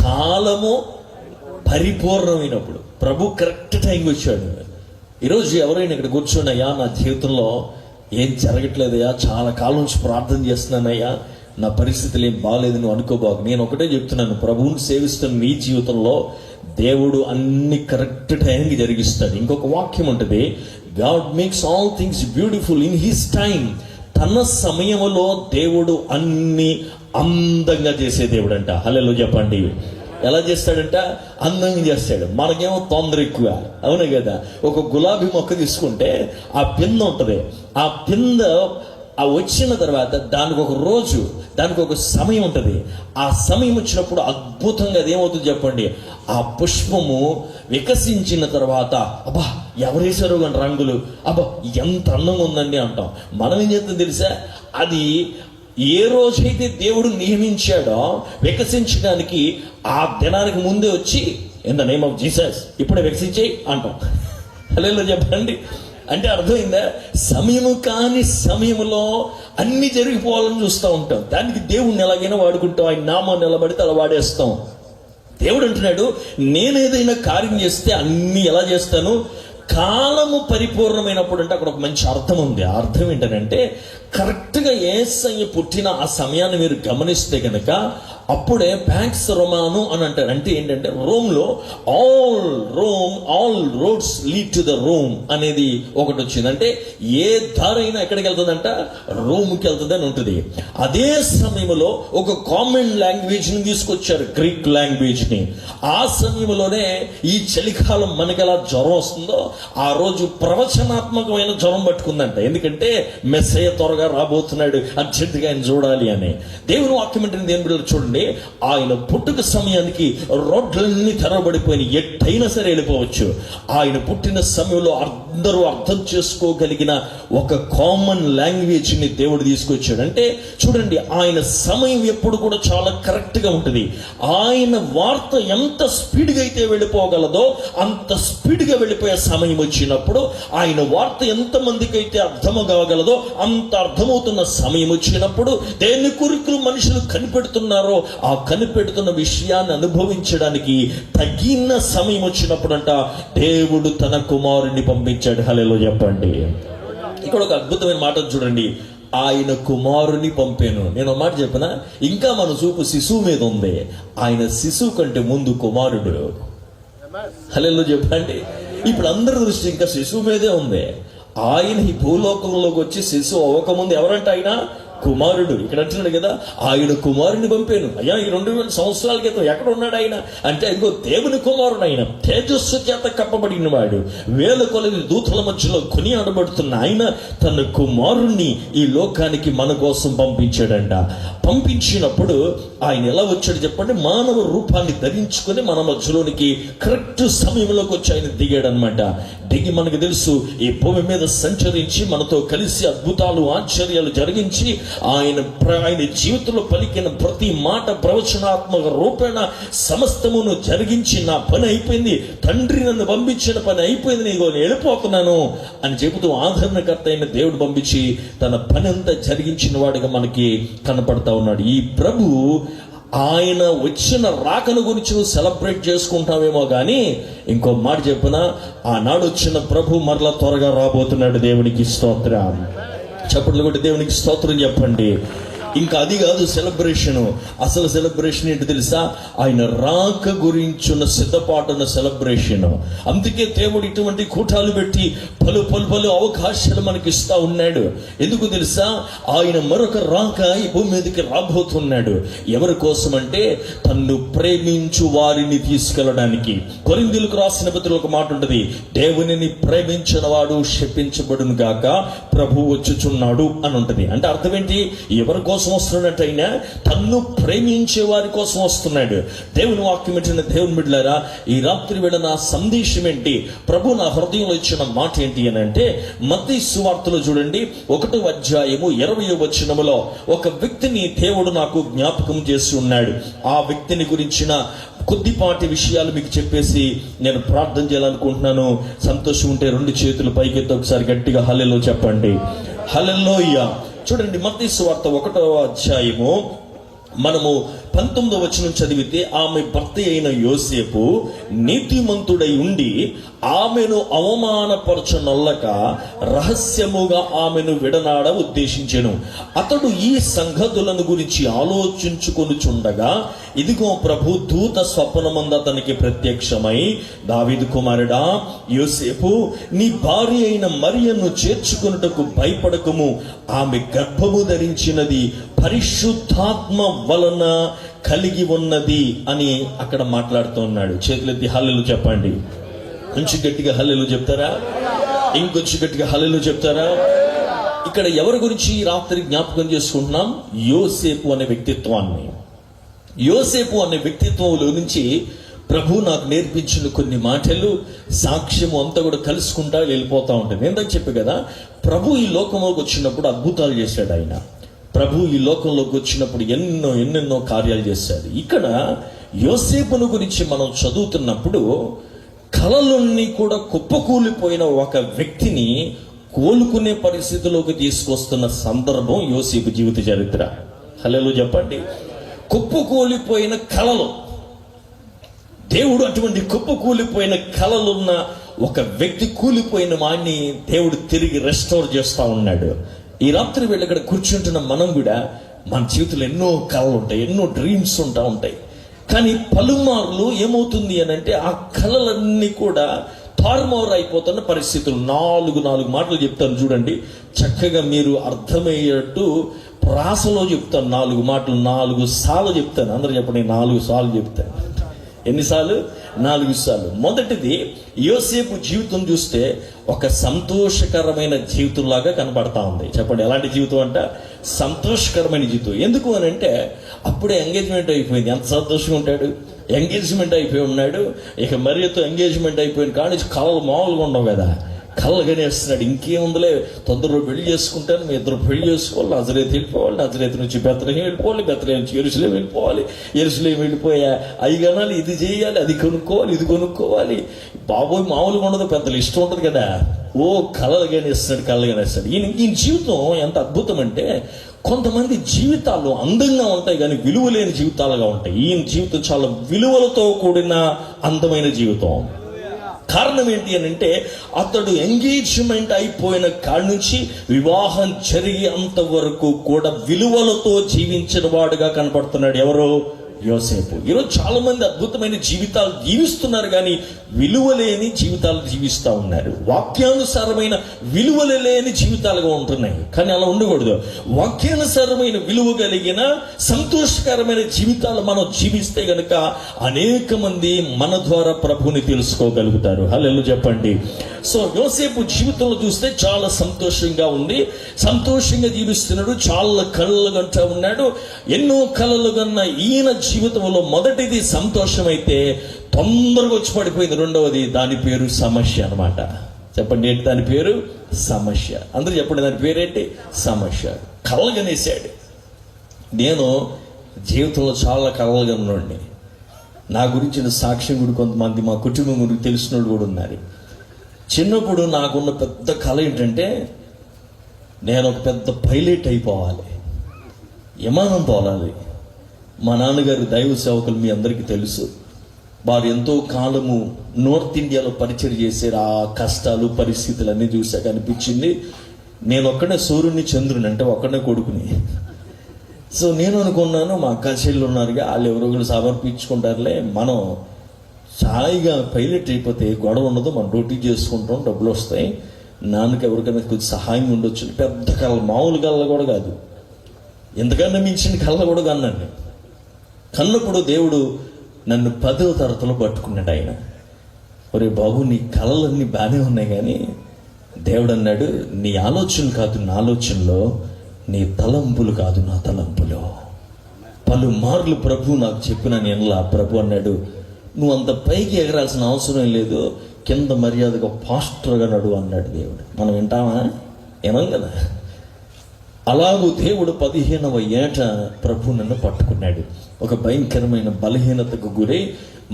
Speaker 2: కాలము పరిపూర్ణమైనప్పుడు. ప్రభు కరెక్ట్ టైంకి వచ్చాడు. ఈరోజు ఎవరైనా ఇక్కడ కూర్చోనయ్యా, నా జీవితంలో ఏం జరగట్లేదయ్యా, చాలా కాలం నుంచి ప్రార్థన చేస్తున్నానయ్యా, నా పరిస్థితులు ఏం బాగాలేదు నువ్వు అనుకోబాకు. నేను ఒకటే చెప్తున్నాను, ప్రభువుని సేవిస్తున్న నీ జీవితంలో దేవుడు అన్ని కరెక్ట్ టైంకి జరిగిస్తాడు. ఇంకొక వాక్యం ఉంటుంది, God makes all things beautiful in his time. తన సమయంలో దేవుడు అన్ని అందంగా చేసే దేవుడు అంట. హల్లెలూయా చెప్పండి. ఎలా చేస్తాడంట? అందంగా చేస్తాడు. మనకేమో తొందర ఎక్కువ, అవునే కదా. ఒక గులాబీ మొక్క తీసుకుంటే ఆ పింద ఉంటుంది, ఆ పింద ఆ వచ్చిన తర్వాత దానికి ఒక రోజు, దానికి ఒక సమయం ఉంటుంది. ఆ సమయం వచ్చినప్పుడు అద్భుతంగా అదేమవుతుంది చెప్పండి, ఆ పుష్పము వికసించిన తర్వాత అబ్బా ఎవరేసారో కానీ రంగులు, అబ్బా ఎంత అందంగా ఉందండి అంటాం. మనం ఏం చేస్తాం తెలుసా, అది ఏ రోజైతే దేవుడు నియమించాడో వికసించడానికి ఆ దినానికి ముందే వచ్చి in the name of Jesus ఇప్పుడే వికసించేయి అంటాం. హల్లెలూయా చెప్పండి. అంటే అర్థమైందా? సమయము కాని సమయంలో అన్ని జరిగిపోవాలని చూస్తూ ఉంటాం. దానికి దేవుణ్ణి ఎలాగైనా వాడుకుంటాం, ఆయన నామాన్ని నిలబడితే అలా వాడేస్తాం. దేవుడు అంటున్నాడు, నేనేదైనా కార్యం చేస్తే అన్ని ఎలా చేస్తాను, కాలము పరిపూర్ణమైనప్పుడు. అంటే అక్కడ ఒక మంచి అర్థం ఉంది. ఆ అర్థం ఏంటంటే, కరెక్ట్గా యేసయ్య పుట్టిన ఆ సమయాన్ని మీరు గమనిస్తే కనుక అప్పుడే ప్యాక్స్ రోమాను అని అంటారు. అంటే ఏంటంటే రోమ్లో all roads lead to the Rome అనేది ఒకటి వచ్చింది. అంటే ఏ దారైనా ఎక్కడికి వెళ్తుందంట, రోమ్కి వెళ్తుంది అని ఉంటుంది. అదే సమయంలో ఒక కామన్ లాంగ్వేజ్ ని తీసుకొచ్చారు, గ్రీక్ లాంగ్వేజ్ ని. ఆ సమయంలోనే ఈ చలికాలం మనకి ఎలా జ్వరం వస్తుందో ఆ రోజు ప్రవచనాత్మకమైన జ్వరం పట్టుకుందంట. ఎందుకంటే మెస్సయ్య త్వరగా రాబోతున్నాడు, అర్జెంటుగా ఆయన చూడాలి అని. దేవుని వాక్యం అంటే దేని బిడ్డలు చూడండి, ఆయన పుట్టుక సమయానికి రోడ్లన్నీ తెరవబడిపోయిన, ఎట్టయినా సరే వెళ్ళిపోవచ్చు. ఆయన పుట్టిన సమయంలో అందరూ అర్థం చేసుకోగలిగిన ఒక కామన్ లాంగ్వేజ్ ని దేవుడు తీసుకొచ్చాడు. అంటే చూడండి, ఆయన సమయం ఎప్పుడు కూడా చాలా కరెక్ట్ గా ఉంటుంది. ఆయన వార్త ఎంత స్పీడ్ గా అయితే వెళ్ళిపోగలదో అంత స్పీడ్ గా వెళ్ళిపోయే సమయం వచ్చినప్పుడు, ఆయన వార్త ఎంత మందికి అయితే అర్థం కాగలదో అంత అర్థమవుతున్న సమయం వచ్చినప్పుడు, దేని కొరకు మనుషులు కనిపెడుతున్నారో ఆ కనిపెడుతున్న విషయాన్ని అనుభవించడానికి తగిన సమయం వచ్చినప్పుడు అంట దేవుడు తన కుమారుని పంపించాడు. హల్లెలూయా చెప్పండి. ఇక్కడ ఒక అద్భుతమైన మాట చూడండి, ఆయన కుమారుని పంపాను. నేను మాట చెప్పిన, ఇంకా మన చూపు శిశువు మీద ఉంది. ఆయన శిశువు కంటే ముందు కుమారుడు. హల్లెలూయా చెప్పండి. ఇప్పుడు అందరి దృష్టి ఇంకా శిశువు మీదే ఉంది. ఆయన ఈ భూలోకంలోకి వచ్చి శిశువు అవ్వకముందు ఎవరంట, ఆయన కుమారుడు. ఇక్కడ అంటున్నాడు కదా, ఆయన కుమారుని పంపాను. అయ్యా, ఈ 2000 సంవత్సరాల క్రితం ఎక్కడ ఉన్నాడు ఆయన అంటే, ఇదిగో దేవుని కుమారుడు ఆయన, తేజస్సు చేత కప్పబడిన వాడు, వేల కొలది దూతల మధ్యలో కొనియాడబడుతున్న ఆయన తన కుమారుణ్ణి ఈ లోకానికి మన కోసం పంపించాడంట. పంపించినప్పుడు ఆయన ఎలా వచ్చాడు చెప్పండి, మానవ రూపాన్ని ధరించుకొని మన మధ్యలోనికి కరెక్ట్ సమయంలోకి వచ్చి ఆయన దిగాడు అనమాట. దిగి మనకు తెలుసు, ఈ భూమి మీద సంచరించి మనతో కలిసి అద్భుతాలు ఆశ్చర్యాలు జరిగించి ఆయన జీవితంలో పలికిన ప్రతి మాట ప్రవచనాత్మక రూపేణ సమస్తమును జరిగించి, నా పని అయిపోయింది, తండ్రి నన్ను పంపించిన పని అయిపోయింది, నేను వెళ్ళిపోతున్నాను అని చెబుతూ ఆదరణకర్త అయిన దేవుడు పంపించి తన పని అంతా జరిగించిన వాడిగా మనకి కనపడతా ఉన్నాడు. ఈ ప్రభు ఆయన వచ్చిన రాకను గురించి నువ్వు సెలబ్రేట్ చేసుకుంటావేమో కానీ, ఇంకో మాట చెప్పిన, ఆనాడు వచ్చిన ప్రభు మరలా త్వరగా రాబోతున్నాడు. దేవునికి స్తోత్రం. చప్పట్లు కొట్టి దేవునికి స్తోత్రం చెప్పండి. ఇంకా అది కాదు సెలబ్రేషన్. అసలు సెలబ్రేషన్ ఏంటి తెలుసా, ఆయన రాక గురించిన సిద్ధపాటున్న సెలబ్రేషన్. అందుకే దేవుడు ఇటువంటి కూటాలు పెట్టి పలు అవకాశాలు మనకి ఇస్తా ఉన్నాడు. ఎందుకు తెలుసా, ఆయన మరొక రాక ఈ భూమి మీదకి రాబోతున్నాడు. ఎవరి కోసం అంటే, తన్ను ప్రేమించు వారిని తీసుకెళ్ళడానికి. కొరింథీయులకు రాసిన పత్రికలో ఒక మాట ఉంటుంది, దేవునిని ప్రేమించిన వాడు శపించబడును గాక, ప్రభు వచ్చుచున్నాడు అని ఉంటది. అంటే అర్థం ఏంటి, ఎవరి కోసం వస్తున్నట్టు అయినా తన్ను ప్రేమించే వారి కోసం వస్తున్నాడు. దేవుని వాక్యం ఇచ్చిన దేవుని బిడ్డలారా, ఈ రాత్రి వేళ నా సందేశం ఏంటి, ప్రభు నా హృదయంలో ఇచ్చిన మాట ఏంటి అని అంటే, మత్తయి సువార్తలో చూడండి 1వ అధ్యాయము 20వ వచనములో ఒక వ్యక్తిని దేవుడు నాకు జ్ఞాపకం చేసి ఉన్నాడు. ఆ వ్యక్తిని గురించిన కొద్దిపాటి విషయాలు మీకు చెప్పేసి నేను ప్రార్థన చేయాలనుకుంటున్నాను. సంతోషం ఉంటే 2 చేతులు పైకెత్తి ఒకసారి గట్టిగా హల్లెలూయా చెప్పండి. హల్లెలూయా. చూడండి, మత్తయి సువార్త 1వ అధ్యాయము మనము 19వ వచనం చదివితే, ఆమె భర్త అయిన యోసేపు నీతిమంతుడై ఉండి ఆమెను అవమానపరచనొల్లక రహస్యముగా ఆమెను విడనాడ ఉద్దేశించెను. అతడు ఈ సంగతులను గురించి ఆలోచించుకొనుచుండగా, ఇదిగో ప్రభు దూత స్వప్నమందు అతనికి ప్రత్యక్షమై, దావీదు కుమారుడా యోసేపు, నీ భార్య అయిన మరియను చేర్చుకొనుటకు భయపడకము, ఆమె గర్భము ధరించినది పరిశుద్ధాత్మ వలన కలిగి ఉన్నది అని అక్కడ మాట్లాడుతూ ఉన్నాడు. చేతులెత్తి హల్లెలూయా చెప్పండి. కొంచెం గట్టిగా హల్లెలూయా చెప్తారా? ఇంకొంచెం గట్టిగా హల్లెలూయా చెప్తారా? ఇక్కడ ఎవరి గురించి రాత్రి జ్ఞాపకం చేసుకుంటున్నాం? యోసేపు అనే వ్యక్తిత్వాన్ని. యోసేపు అనే వ్యక్తిత్వంలో నుంచి ప్రభు నాకు నేర్పించిన కొన్ని మాటలు, సాక్ష్యము అంతా కూడా కలుసుకుంటా వెళ్ళిపోతా ఉంటుంది. నేను చెప్పే కదా, ప్రభు ఈ లోకంలోకి వచ్చినప్పుడు అద్భుతాలు చేశాడు. ఆయన ప్రభు ఈ లోకంలోకి వచ్చినప్పుడు ఎన్నెన్నో కార్యాలు చేశాడు. ఇక్కడ యోసేపును గురించి మనం చదువుతున్నప్పుడు కలలన్నీ కూడా కుప్పకూలిపోయిన ఒక వ్యక్తిని కోలుకునే పరిస్థితిలోకి తీసుకొస్తున్న సందర్భం యోసేపు జీవిత చరిత్ర. హల్లెలూయా చెప్పండి. కుప్పకూలిపోయిన కలలు, దేవుడు అటువంటి కుప్పకూలిపోయిన కలలున్న ఒక వ్యక్తి, కూలిపోయిన వాడిని దేవుడు తిరిగి రెస్టోర్ చేస్తా ఉన్నాడు. ఈ రాత్రి వీళ్ళు ఇక్కడ కూర్చుంటున్న మనం కూడా మన జీవితంలో ఎన్నో కళలు ఉంటాయి, ఎన్నో డ్రీమ్స్ ఉంటాయి. కానీ పలుమార్లు ఏమవుతుంది అని అంటే, ఆ కళలన్నీ కూడా తారుమారు అయిపోతున్న పరిస్థితులు. నాలుగు మాటలు చెప్తాను చూడండి, చక్కగా మీరు అర్థమయ్యేట్టు ప్రాసలో చెప్తాను. 4 మాటలు 4 సార్లు చెప్తాను. అందరూ చెప్పండి, 4 సార్లు చెప్తాను. ఎన్నిసార్లు? 4 సార్లు. మొదటిది, యోసేపు జీవితం చూస్తే ఒక సంతోషకరమైన జీవితంలాగా కనబడతా ఉంది. చెప్పండి, ఎలాంటి జీవితం అంట? సంతోషకరమైన జీవితం. ఎందుకు అని అంటే, అప్పుడే ఎంగేజ్మెంట్ అయిపోయింది. ఎంత సంతోషంగా ఉంటాడు? ఎంగేజ్మెంట్ అయిపోయి ఉన్నాడు. ఇక మరియతో ఎంగేజ్మెంట్ అయిపోయింది కానీ కళలు మామూలుగా ఉండవు కదా, కళ్ళగానే వేస్తున్నాడు. ఇంకేముందిలే, తొందరగా పెళ్లి చేసుకుంటాను, మీ ఇద్దరు పెళ్లి చేసుకోవాలి, నజరేతు వెళ్ళిపోవాలి, నజరేతు నుంచి బెత్లెహేము వెళ్ళిపోవాలి, బెత్లెహేము నుంచి యెరూషలేము వెళ్ళిపోవాలి, యెరూషలేము వెళ్ళిపోయా అవి కనాలి, ఇది చేయాలి, అది కొనుక్కోవాలి, ఇది కొనుక్కోవాలి. బాబోయ్ మామూలుగా ఉండదు, పెద్దలు ఇష్టం ఉంటుంది కదా. ఓ కళ్ళగానే ఇస్తున్నాడు, కళ్ళగానే ఇస్తాడు. ఈయన జీవితం ఎంత అద్భుతం అంటే, కొంతమంది జీవితాలు అందంగా ఉంటాయి కానీ విలువ లేని జీవితాలుగా ఉంటాయి. ఈయన జీవితం చాలా విలువలతో కూడిన అందమైన జీవితం. కారణం ఏంటి అని అంటే, అతడు ఎంగేజ్మెంట్ అయిపోయిన కాడి నుంచి వివాహం జరిగేంత వరకు కూడా విలువలతో జీవించిన వాడుగా కనపడుతున్నాడు. ఎవరు? యోసేపు. ఈరోజు చాలా మంది అద్భుతమైన జీవితాలు జీవిస్తున్నారు కానీ విలువలేని జీవితాలు జీవిస్తూ ఉన్నారు. వాక్యానుసారమైన విలువలు లేని జీవితాలుగా ఉంటున్నాయి. కానీ అలా ఉండకూడదు. వాక్యానుసారమైన విలువ కలిగిన సంతోషకరమైన జీవితాలు మనం జీవిస్తే గనుక అనేక మంది మన ద్వారా ప్రభుని తెలుసుకోగలుగుతారు. హల్లెలూయా చెప్పండి. సో యోసేపు జీవితంలో చూస్తే చాలా సంతోషంగా ఉంది, సంతోషంగా జీవిస్తున్నాడు, చాలా కళలు కంటూ ఉన్నాడు. ఎన్నో కళలు కన్నా ఈయన జీవితంలో మొదటిది సంతోషం అయితే తొందరగా వచ్చి పడిపోయింది. రెండవది, దాని పేరు సమస్య అన్నమాట. చెప్పండి, ఏంటి దాని పేరు? సమస్య. అందరూ చెప్పండి, దాని పేరేంటి? సమస్య. కళలు కనేసాడు. నేను జీవితంలో చాలా కళలు కన్నాండి. నా గురించిన సాక్ష్యం కూడా కొంతమంది మా కుటుంబం గురించి తెలిసిన కూడా ఉన్నారు. చిన్నప్పుడు నాకున్న పెద్ద కళ ఏంటంటే, నేను ఒక పెద్ద పైలట్ అయిపోవాలి, విమానం తోలాలి. మా నాన్నగారు దైవ సేవకులు, మీ అందరికీ తెలుసు. వారు ఎంతో కాలము నార్త్ ఇండియాలో పరిచయం చేశారు. ఆ కష్టాలు పరిస్థితులు అన్నీ చూశాక అనిపించింది, నేను ఒక్కడే సూర్యుని చంద్రుని అంటే ఒక్కడే కొడుకుని. సో నేను అనుకున్నాను, మా అక్క చెల్లు ఉన్నారుగా, వాళ్ళు ఎవరో ఒకరు సమర్పించుకుంటారులే, మనం హాయిగా పైలట్ అయిపోతే గొడవ ఉండదు, మనం డ్యూటీ చేసుకుంటాం, డబ్బులు వస్తాయి, నాన్నకి ఎవరికైనా కొంచెం సహాయం ఉండొచ్చు. పెద్ద కళ, మామూలు కళ్ళ కూడా కాదు, ఎంతకన్నా మించిన కళ్ళ కూడా కన్నాను. కన్నప్పుడు దేవుడు నన్ను 10వ తరగతిలో పట్టుకున్నాడు. ఆయన, ఒరే బాబు, నీ కళలన్నీ బాగానే ఉన్నాయి కానీ దేవుడు అన్నాడు, నీ ఆలోచనలు కాదు నా ఆలోచనలో, నీ తలంపులు కాదు నా తలంపులో. పలుమార్లు ప్రభు నాకు చెప్పిన నేను ప్రభు అన్నాడు, నువ్వు అంత పైకి ఎగరాల్సిన అవసరం లేదు, కింద మర్యాదగా పాస్టర్గా నడు అన్నాడు దేవుడు. మనం వింటామా? వినం కదా. అలాగూ దేవుడు 15వ ఏట ప్రభు నన్ను పట్టుకున్నాడు. ఒక భయంకరమైన బలహీనతకు గురై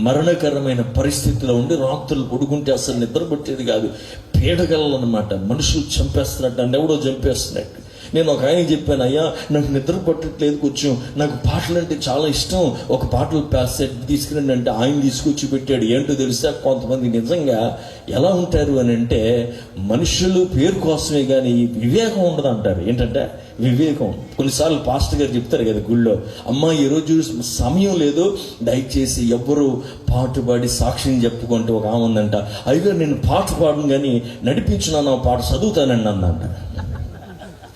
Speaker 2: మరణకరమైన పరిస్థితిలో ఉండి రాత్రులు పడుకుంటే అసలు నిద్ర పట్టేది కాదు. పీడగలలు అనమాట, మనుషులు చంపేస్తున్నట్టు, నన్ను ఎవడో చంపేస్తున్నట్టు. నేను ఒక ఆయన చెప్పాను, అయ్యా నాకు నిద్ర పట్టట్లేదు, కొంచెం నాకు పాటలు అంటే చాలా ఇష్టం, ఒక పాటలు సెట్ తీసుకురండి అంటే ఆయన తీసుకొచ్చి పెట్టాడు. ఏంటో తెలుసా, కొంతమంది నిజంగా ఎలా ఉంటారు అని అంటే మనుషులు పేరు కోసమే కానీ వివేకం ఉండదు అంటారు. ఏంటంటే వివేకం. కొన్నిసార్లు పాస్టర్ గారు చెప్తారు కదా గుళ్ళో, అమ్మా ఈరోజు సమయం లేదు, దయచేసి ఎవ్వరు పాట పాడి సాక్ష్యం చెప్పుకుంటూ ఒక ఆమె ఉందంట, అయ్యో నేను పాట పాడను కానీ నడిపించున్నాను, ఆ పాట చదువుతానండి అన్నంట.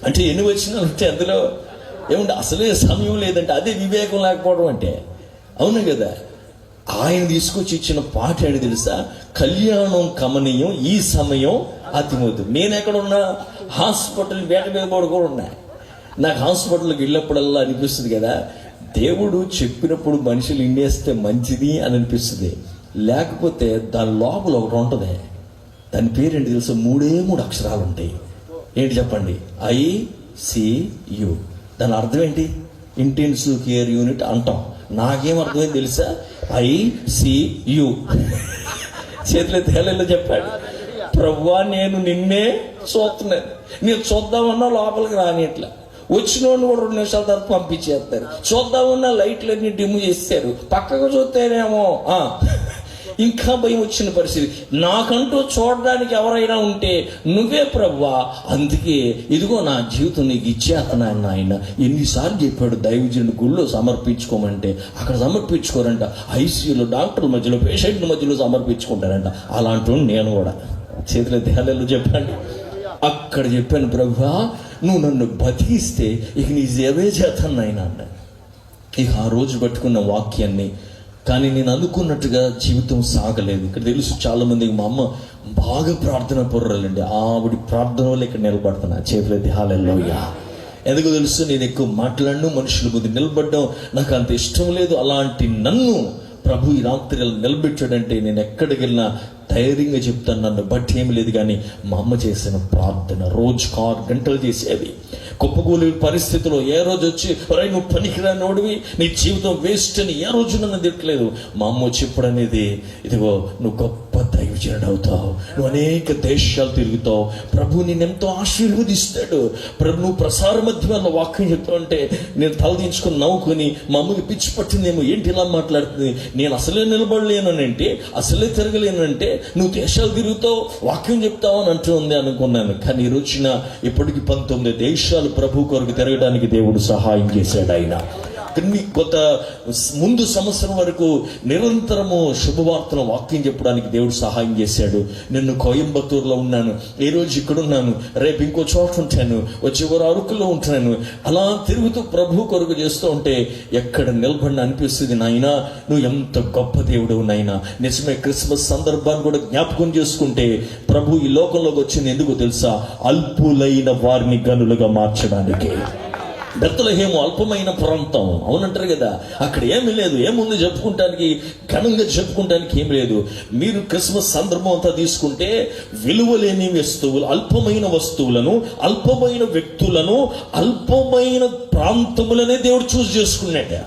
Speaker 2: అంటే ఎన్ని వచ్చినా ఉంటే అందులో ఏమంటే అసలే సమయం లేదంటే అదే వివేకం లేకపోవడం అంటే. అవును కదా. ఆయన తీసుకొచ్చి ఇచ్చిన పాట ఏంటి తెలుసా, కళ్యాణం కమనీయం ఈ సమయం అతిమోదు. నేను ఎక్కడ ఉన్నా, హాస్పిటల్ వేట మీద కూడా ఉన్నా. నాకు హాస్పిటల్కి వెళ్ళినప్పుడల్లా అనిపిస్తుంది కదా, దేవుడు చెప్పినప్పుడు మనుషులు ఇండేస్తే మంచిది అని అనిపిస్తుంది. లేకపోతే దాని లోపల ఒకటి ఉంటుంది, దాని పేరేంటి తెలుసా, 3 అక్షరాలు ఉంటాయి. ఏంటి చెప్పండి, ICU. దాని అర్థం ఏంటి, ఇంటెన్సివ్ కేర్ యూనిట్ అంటాం. నాకేం అర్థమైంది తెలుసా, ICU. చేతిలో తేలలో చెప్పాడు, ప్రభువా నేను నిన్నే చూస్తున్నాను, నేను చూద్దామన్నా లోపలికి రాని, ఇట్లా వచ్చిన వాళ్ళు కూడా 2 నిమిషాల తర్వాత పంపించేస్తారు. చూద్దామన్నా లైట్లన్నీ డిమ్ చేస్తారు, పక్కకు చూస్తేనేమో ఇంకా భయం వచ్చిన పరిస్థితి. నాకంటూ చూడడానికి ఎవరైనా ఉంటే నువ్వే ప్రభువా, అందుకే ఇదిగో నా జీవితం నీకు ఇచ్చేస్తున్నాను ఆయన. ఎన్నిసార్లు చెప్పాడు దైవజనుడు గుళ్ళో సమర్పించుకోమంటే, అక్కడ సమర్పించుకోరంట, ఐసీయూలో డాక్టర్ల మధ్యలో పేషెంట్ల మధ్యలో సమర్పించుకుంటారంట. అలాంటి నేను కూడా చేతిలో దేహాలలో చెప్పండి. అక్కడ చెప్పాను, ప్రభువా నువ్వు నన్ను బతికిస్తే ఇక నీ సేవే చేస్తాను ఆయన అన్న. ఇక ఆ రోజు పట్టుకున్న వాక్యాన్ని, కానీ నేను అనుకున్నట్టుగా జీవితం సాగలేదు. ఇక్కడ తెలుసు చాలా మందికి, మా అమ్మ బాగా ప్రార్థన పొర్రాలండి, ఆవిడ ప్రార్థన వల్ల ఇక్కడ నిలబడుతున్నా. చేతులైతే హల్లెలూయా. ఎందుకు తెలుసు, నేను ఎక్కువ మాట్లాడను, మనుషుల ముందు నిలబడడం నాకు అంత ఇష్టం లేదు. అలాంటి నన్ను ప్రభు ఈ రాత్రి నిలబెట్టాడంటే నేను ఎక్కడికి వెళ్ళినా ధైర్యంగా చెప్తాను, నన్ను బట్టి ఏమి లేదు. కానీ మా అమ్మ చేసిన ప్రార్థన రోజుకు 6 గంటలు చేసేది. కుప్పకూలి పరిస్థితిలో ఏ రోజు వచ్చి నువ్వు పనికిరానోడివి, నీ జీవితం వేస్ట్ అని ఏ రోజు నన్ను తిట్టలేదు. మా అమ్మ చెప్పడనేది, ఇదిగో నువ్వు గొప్ప దైవజనుడు అవుతావు, నువ్వు అనేక దేశాలు తిరుగుతావు, ప్రభు నేను ఎంతో ఆశీర్వదిస్తాడు, ప్రభు నువ్వు ప్రసార మధ్యలో వాక్యం చెప్తావు అంటే నేను తలదించుకొని నవ్వుకొని, మా అమ్మకి పిచ్చి పట్టిందేమో, ఏంటి ఇలా మాట్లాడుతుంది, నేను అసలే నిలబడలేనంటే, అసలే తిరగలేనంటే, నువ్వు దేశాలు తిరుగుతావు వాక్యం చెప్తావు అని అంటూ ఉంది అనుకున్నాను. కానీ ఈ రోజున ఇప్పటికి 19 దేశాలు ప్రభు కొరకు తిరగడానికి దేవుడు సహాయం చేశాడు. ఆయన కొత్త ముందు సంవత్సరం వరకు నిరంతరము శుభవార్తను వాక్యం చెప్పడానికి దేవుడు సహాయం చేశాడు. నిన్ను కోయంబత్తూరులో ఉన్నాను, ఈ రోజు ఇక్కడ ఉన్నాను, రేపు ఇంకో చోట ఉంటాను, వచ్చేవారు అరకులో ఉంటున్నాను. అలా తిరుగుతూ ప్రభు కొరకు చేస్తూ ఉంటే ఎక్కడ నిలబడిన అనిపిస్తుంది, నాయనా నువ్వు ఎంత గొప్ప దేవుడు నాయనా. నిజమే, క్రిస్మస్ సందర్భాన్ని కూడా జ్ఞాపకం చేసుకుంటే ప్రభు ఈ లోకంలోకి వచ్చింది ఎందుకు తెలుసా, అల్పులైన వారిని గనులుగా మార్చడానికి. బెత్లెహేము అల్పమైన ప్రాంతం, అవునంటారు కదా, అక్కడ ఏమీ లేదు, ఏముంది చెప్పుకుంటానికి, ఘనంగా చెప్పుకుంటానికి ఏం లేదు. మీరు క్రిస్మస్ సందర్భం అంతా తీసుకుంటే విలువలేని వస్తువులు, అల్పమైన వస్తువులను, అల్పమైన వ్యక్తులను, అల్పమైన ప్రాంతములనే దేవుడు చూస్ చేసుకున్నాడు.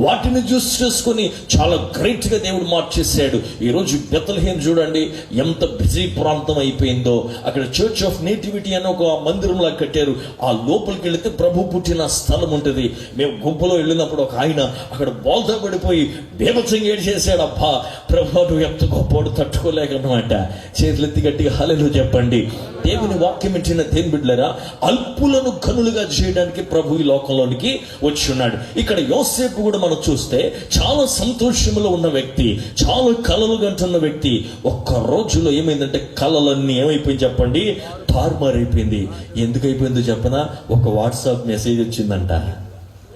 Speaker 2: వాటిని చూస్ చేసుకుని చాలా గ్రేట్ గా దేవుడు మార్చేశాడు. ఈరోజు బెత్లెహేం చూడండి ఎంత బిజీ ప్రాంతం అయిపోయిందో. అక్కడ చర్చ్ ఆఫ్ నేటివిటీ అని ఒక మందిరంలా కట్టారు. ఆ లోపలికి వెళితే ప్రభు పుట్టిన స్థలం ఉంటుంది. మేము గుంపులో వెళ్ళినప్పుడు ఒక ఆయన అక్కడ బోల్తా పడిపోయి బేభత్సంగా ఏడు చేశాడు. అబ్బా ప్రభు నువ్వు ఎంత గొప్పవాడు, తట్టుకోలేకన్నమాట. చేతులెత్తి గట్టిగా హల్లెలూయా చెప్పండి. దేవుని వాక్యం ఇచ్చిన దేని బిడ్డలారా, అల్పులను ఘనులుగా చేయడానికి ప్రభు ఈ లోకంలోనికి వచ్చి ఉన్నాడు. ఇక్కడ యోసేపు కూడా మనం చూస్తే చాలా సంతోషంలో ఉన్న వ్యక్తి, చాలా కలలు కంటున్న వ్యక్తి. ఒక్క రోజులో ఏమైందంటే కలలన్నీ ఏమైపోయింది చెప్పండి, తారుమారైపోయింది. ఎందుకు అయిపోయిందో చెప్పనా, ఒక వాట్సాప్ మెసేజ్ వచ్చిందంట.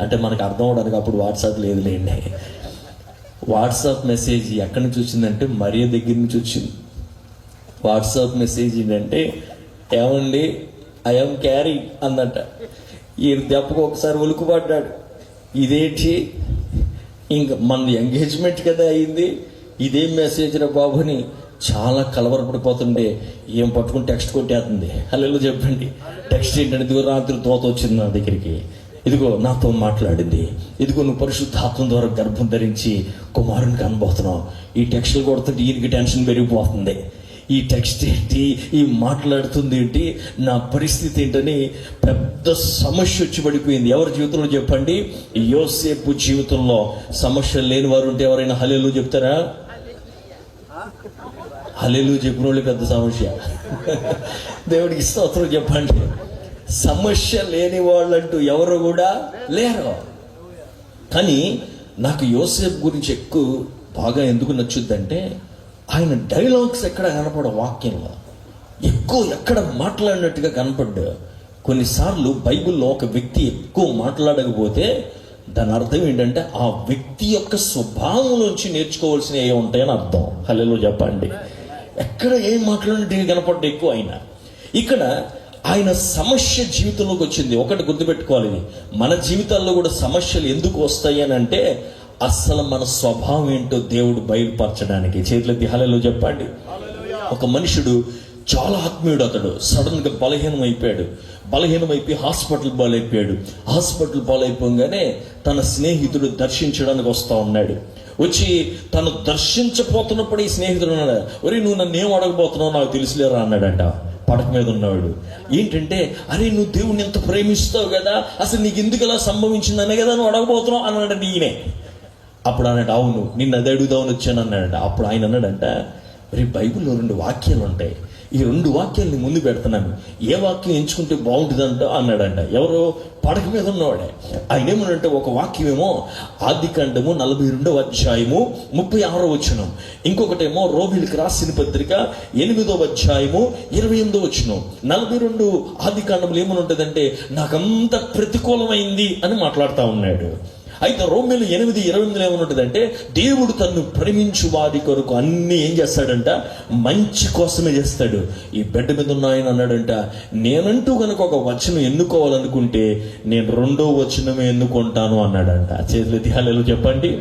Speaker 2: అంటే మనకు అర్థం అవడానికి అప్పుడు వాట్సాప్ లేదులేండి. వాట్సాప్ మెసేజ్ ఎక్కడి నుంచి వచ్చిందంటే మరియ దగ్గర నుంచి వచ్చింది. వాట్సాప్ మెసేజ్ ఏంటంటే, ఏమండి ఐఎమ్ క్యారీ అందంట. ఈ దెబ్బకు ఒకసారి ఉలుకుపడ్డాడు, ఇదేంటి ఇంకా మన ఎంగేజ్మెంట్ కదా అయింది, ఇదేం మెసేజ్ రా బాబుని చాలా కలవరపడిపోతుండే ఏం పట్టుకుని టెక్స్ట్ కొట్టేస్తుంది. హల్లెలూయా చెప్పండి. టెక్స్ట్ ఏంటంటే, ఇదిగో రాత్రి తోత వచ్చింది నా దగ్గరికి, ఇదిగో నాతో మాట్లాడింది, ఇదిగో నువ్వు పరిశుద్ధాత్మ ద్వారా గర్భం ధరించి కుమారునికి అనబోతున్నావు. ఈ టెక్స్టులు కొడుతుంటే ఈయనకి టెన్షన్ పెరిగిపోతుంది. ఈ టెక్స్ట్ ఏంటి, ఈ మాట్లాడుతుంది ఏంటి, నా పరిస్థితి ఏంటని పెద్ద సమస్య వచ్చి పడిపోయింది. ఎవరి జీవితంలో చెప్పండి? యోసేపు జీవితంలో సమస్యలు లేని వారు ఉంటే ఎవరైనా హల్లెలూయా చెప్తారా? హల్లెలూయా చెప్పిన వాళ్ళు పెద్ద సమస్య. దేవుడికి స్తోత్రం చెప్పండి. సమస్య లేని వాళ్ళంటూ ఎవరు కూడా లేరు. కానీ నాకు యోసేపు గురించి ఎక్కువ బాగా ఎందుకు నచ్చుద్దంటే, ఆయన డైలాగ్స్ ఎక్కడ కనపడ, వాక్యంలో ఎక్కువ ఎక్కడ మాట్లాడినట్టుగా కనపడ్డా. కొన్నిసార్లు బైబిల్లో ఒక వ్యక్తి ఎక్కువ మాట్లాడకపోతే దాని అర్థం ఏంటంటే ఆ వ్యక్తి యొక్క స్వభావం నుంచి నేర్చుకోవాల్సినవి ఏ ఉంటాయని అర్థం. హల్లెలూయా చెప్పండి. ఎక్కడ ఏం మాట్లాడినట్టుగా కనపడ్డా ఎక్కువ ఆయన. ఇక్కడ ఆయన సమస్య జీవితంలోకి వచ్చింది. ఒకటి గుర్తుపెట్టుకోవాలి, ఇది మన జీవితాల్లో కూడా సమస్యలు ఎందుకు వస్తాయి అని అంటే, అస్సలు మన స్వభావం ఏంటో దేవుడు బయలుపరచడానికి. చేతులెత్తి హల్లెలూయా చెప్పండి. ఒక మనుషుడు చాలా ఆత్మీయుడు, అతడు సడన్ గా బలహీనమైపోయి హాస్పిటల్ పాలైపోగానే తన స్నేహితుడు దర్శించడానికి వస్తా ఉన్నాడు. వచ్చి తను దర్శించబోతున్నప్పుడు ఈ స్నేహితుడు అన్నాడు, ఒరే నువ్వు నన్ను ఏం అడగబోతున్నావు నాకు తెలిసిలేరా అన్నాడంట. పడక మీద ఉన్నవాడు ఏంటంటే, అరే నువ్వు దేవుణ్ణి ఎంత ప్రేమిస్తావు కదా, అసలు నీకు ఎందుకు ఇలా సంభవించిందనే కదా నువ్వు అడగబోతున్నావు అన్నాడంట ఈయనే. అప్పుడు అన్నాడు, అవును నిన్ను అది అడుగుదామని వచ్చాను అన్నాడంట. అప్పుడు ఆయన అన్నాడంట, మరి బైబిల్లో 2 వాక్యాలు ఉంటాయి, ఈ 2 వాక్యాలని ముందు పెడుతున్నాను, ఏ వాక్యం ఎంచుకుంటే బాగుంటుందంట అన్నాడంట. ఎవరో పడక మీద ఉన్నవాడే. ఆయన ఏమన్నాడంటే, ఒక వాక్యమేమో ఆదికాండము 42వ అధ్యాయము 36వ వచనం, ఇంకొకటేమో రోమీయులకు రాసిన పత్రిక 8వ అధ్యాయము 28వ వచనం. 42 ఆదికాండములు ఏమని ఉంటుందంటే, నాకంత ప్రతికూలమైంది అని మాట్లాడుతూ ఉన్నాడు. అయితే రోమీయులు 8:28 ఏమనుంటుందంటే, దేవుడు తన్ను ప్రేమించు వారి కొరకు అన్ని ఏం చేస్తాడంట, మంచి కోసమే చేస్తాడు. ఈ బెడ్ మీద ఉన్న ఆయన అన్నాడంట, నేనంటూ కనుక ఒక వచనం ఎన్నుకోవాలనుకుంటే నేను 2వ వచనమే ఎన్నుకుంటాను అన్నాడంట. చేతులెత్తి హల్లెలూయా చెప్పండి.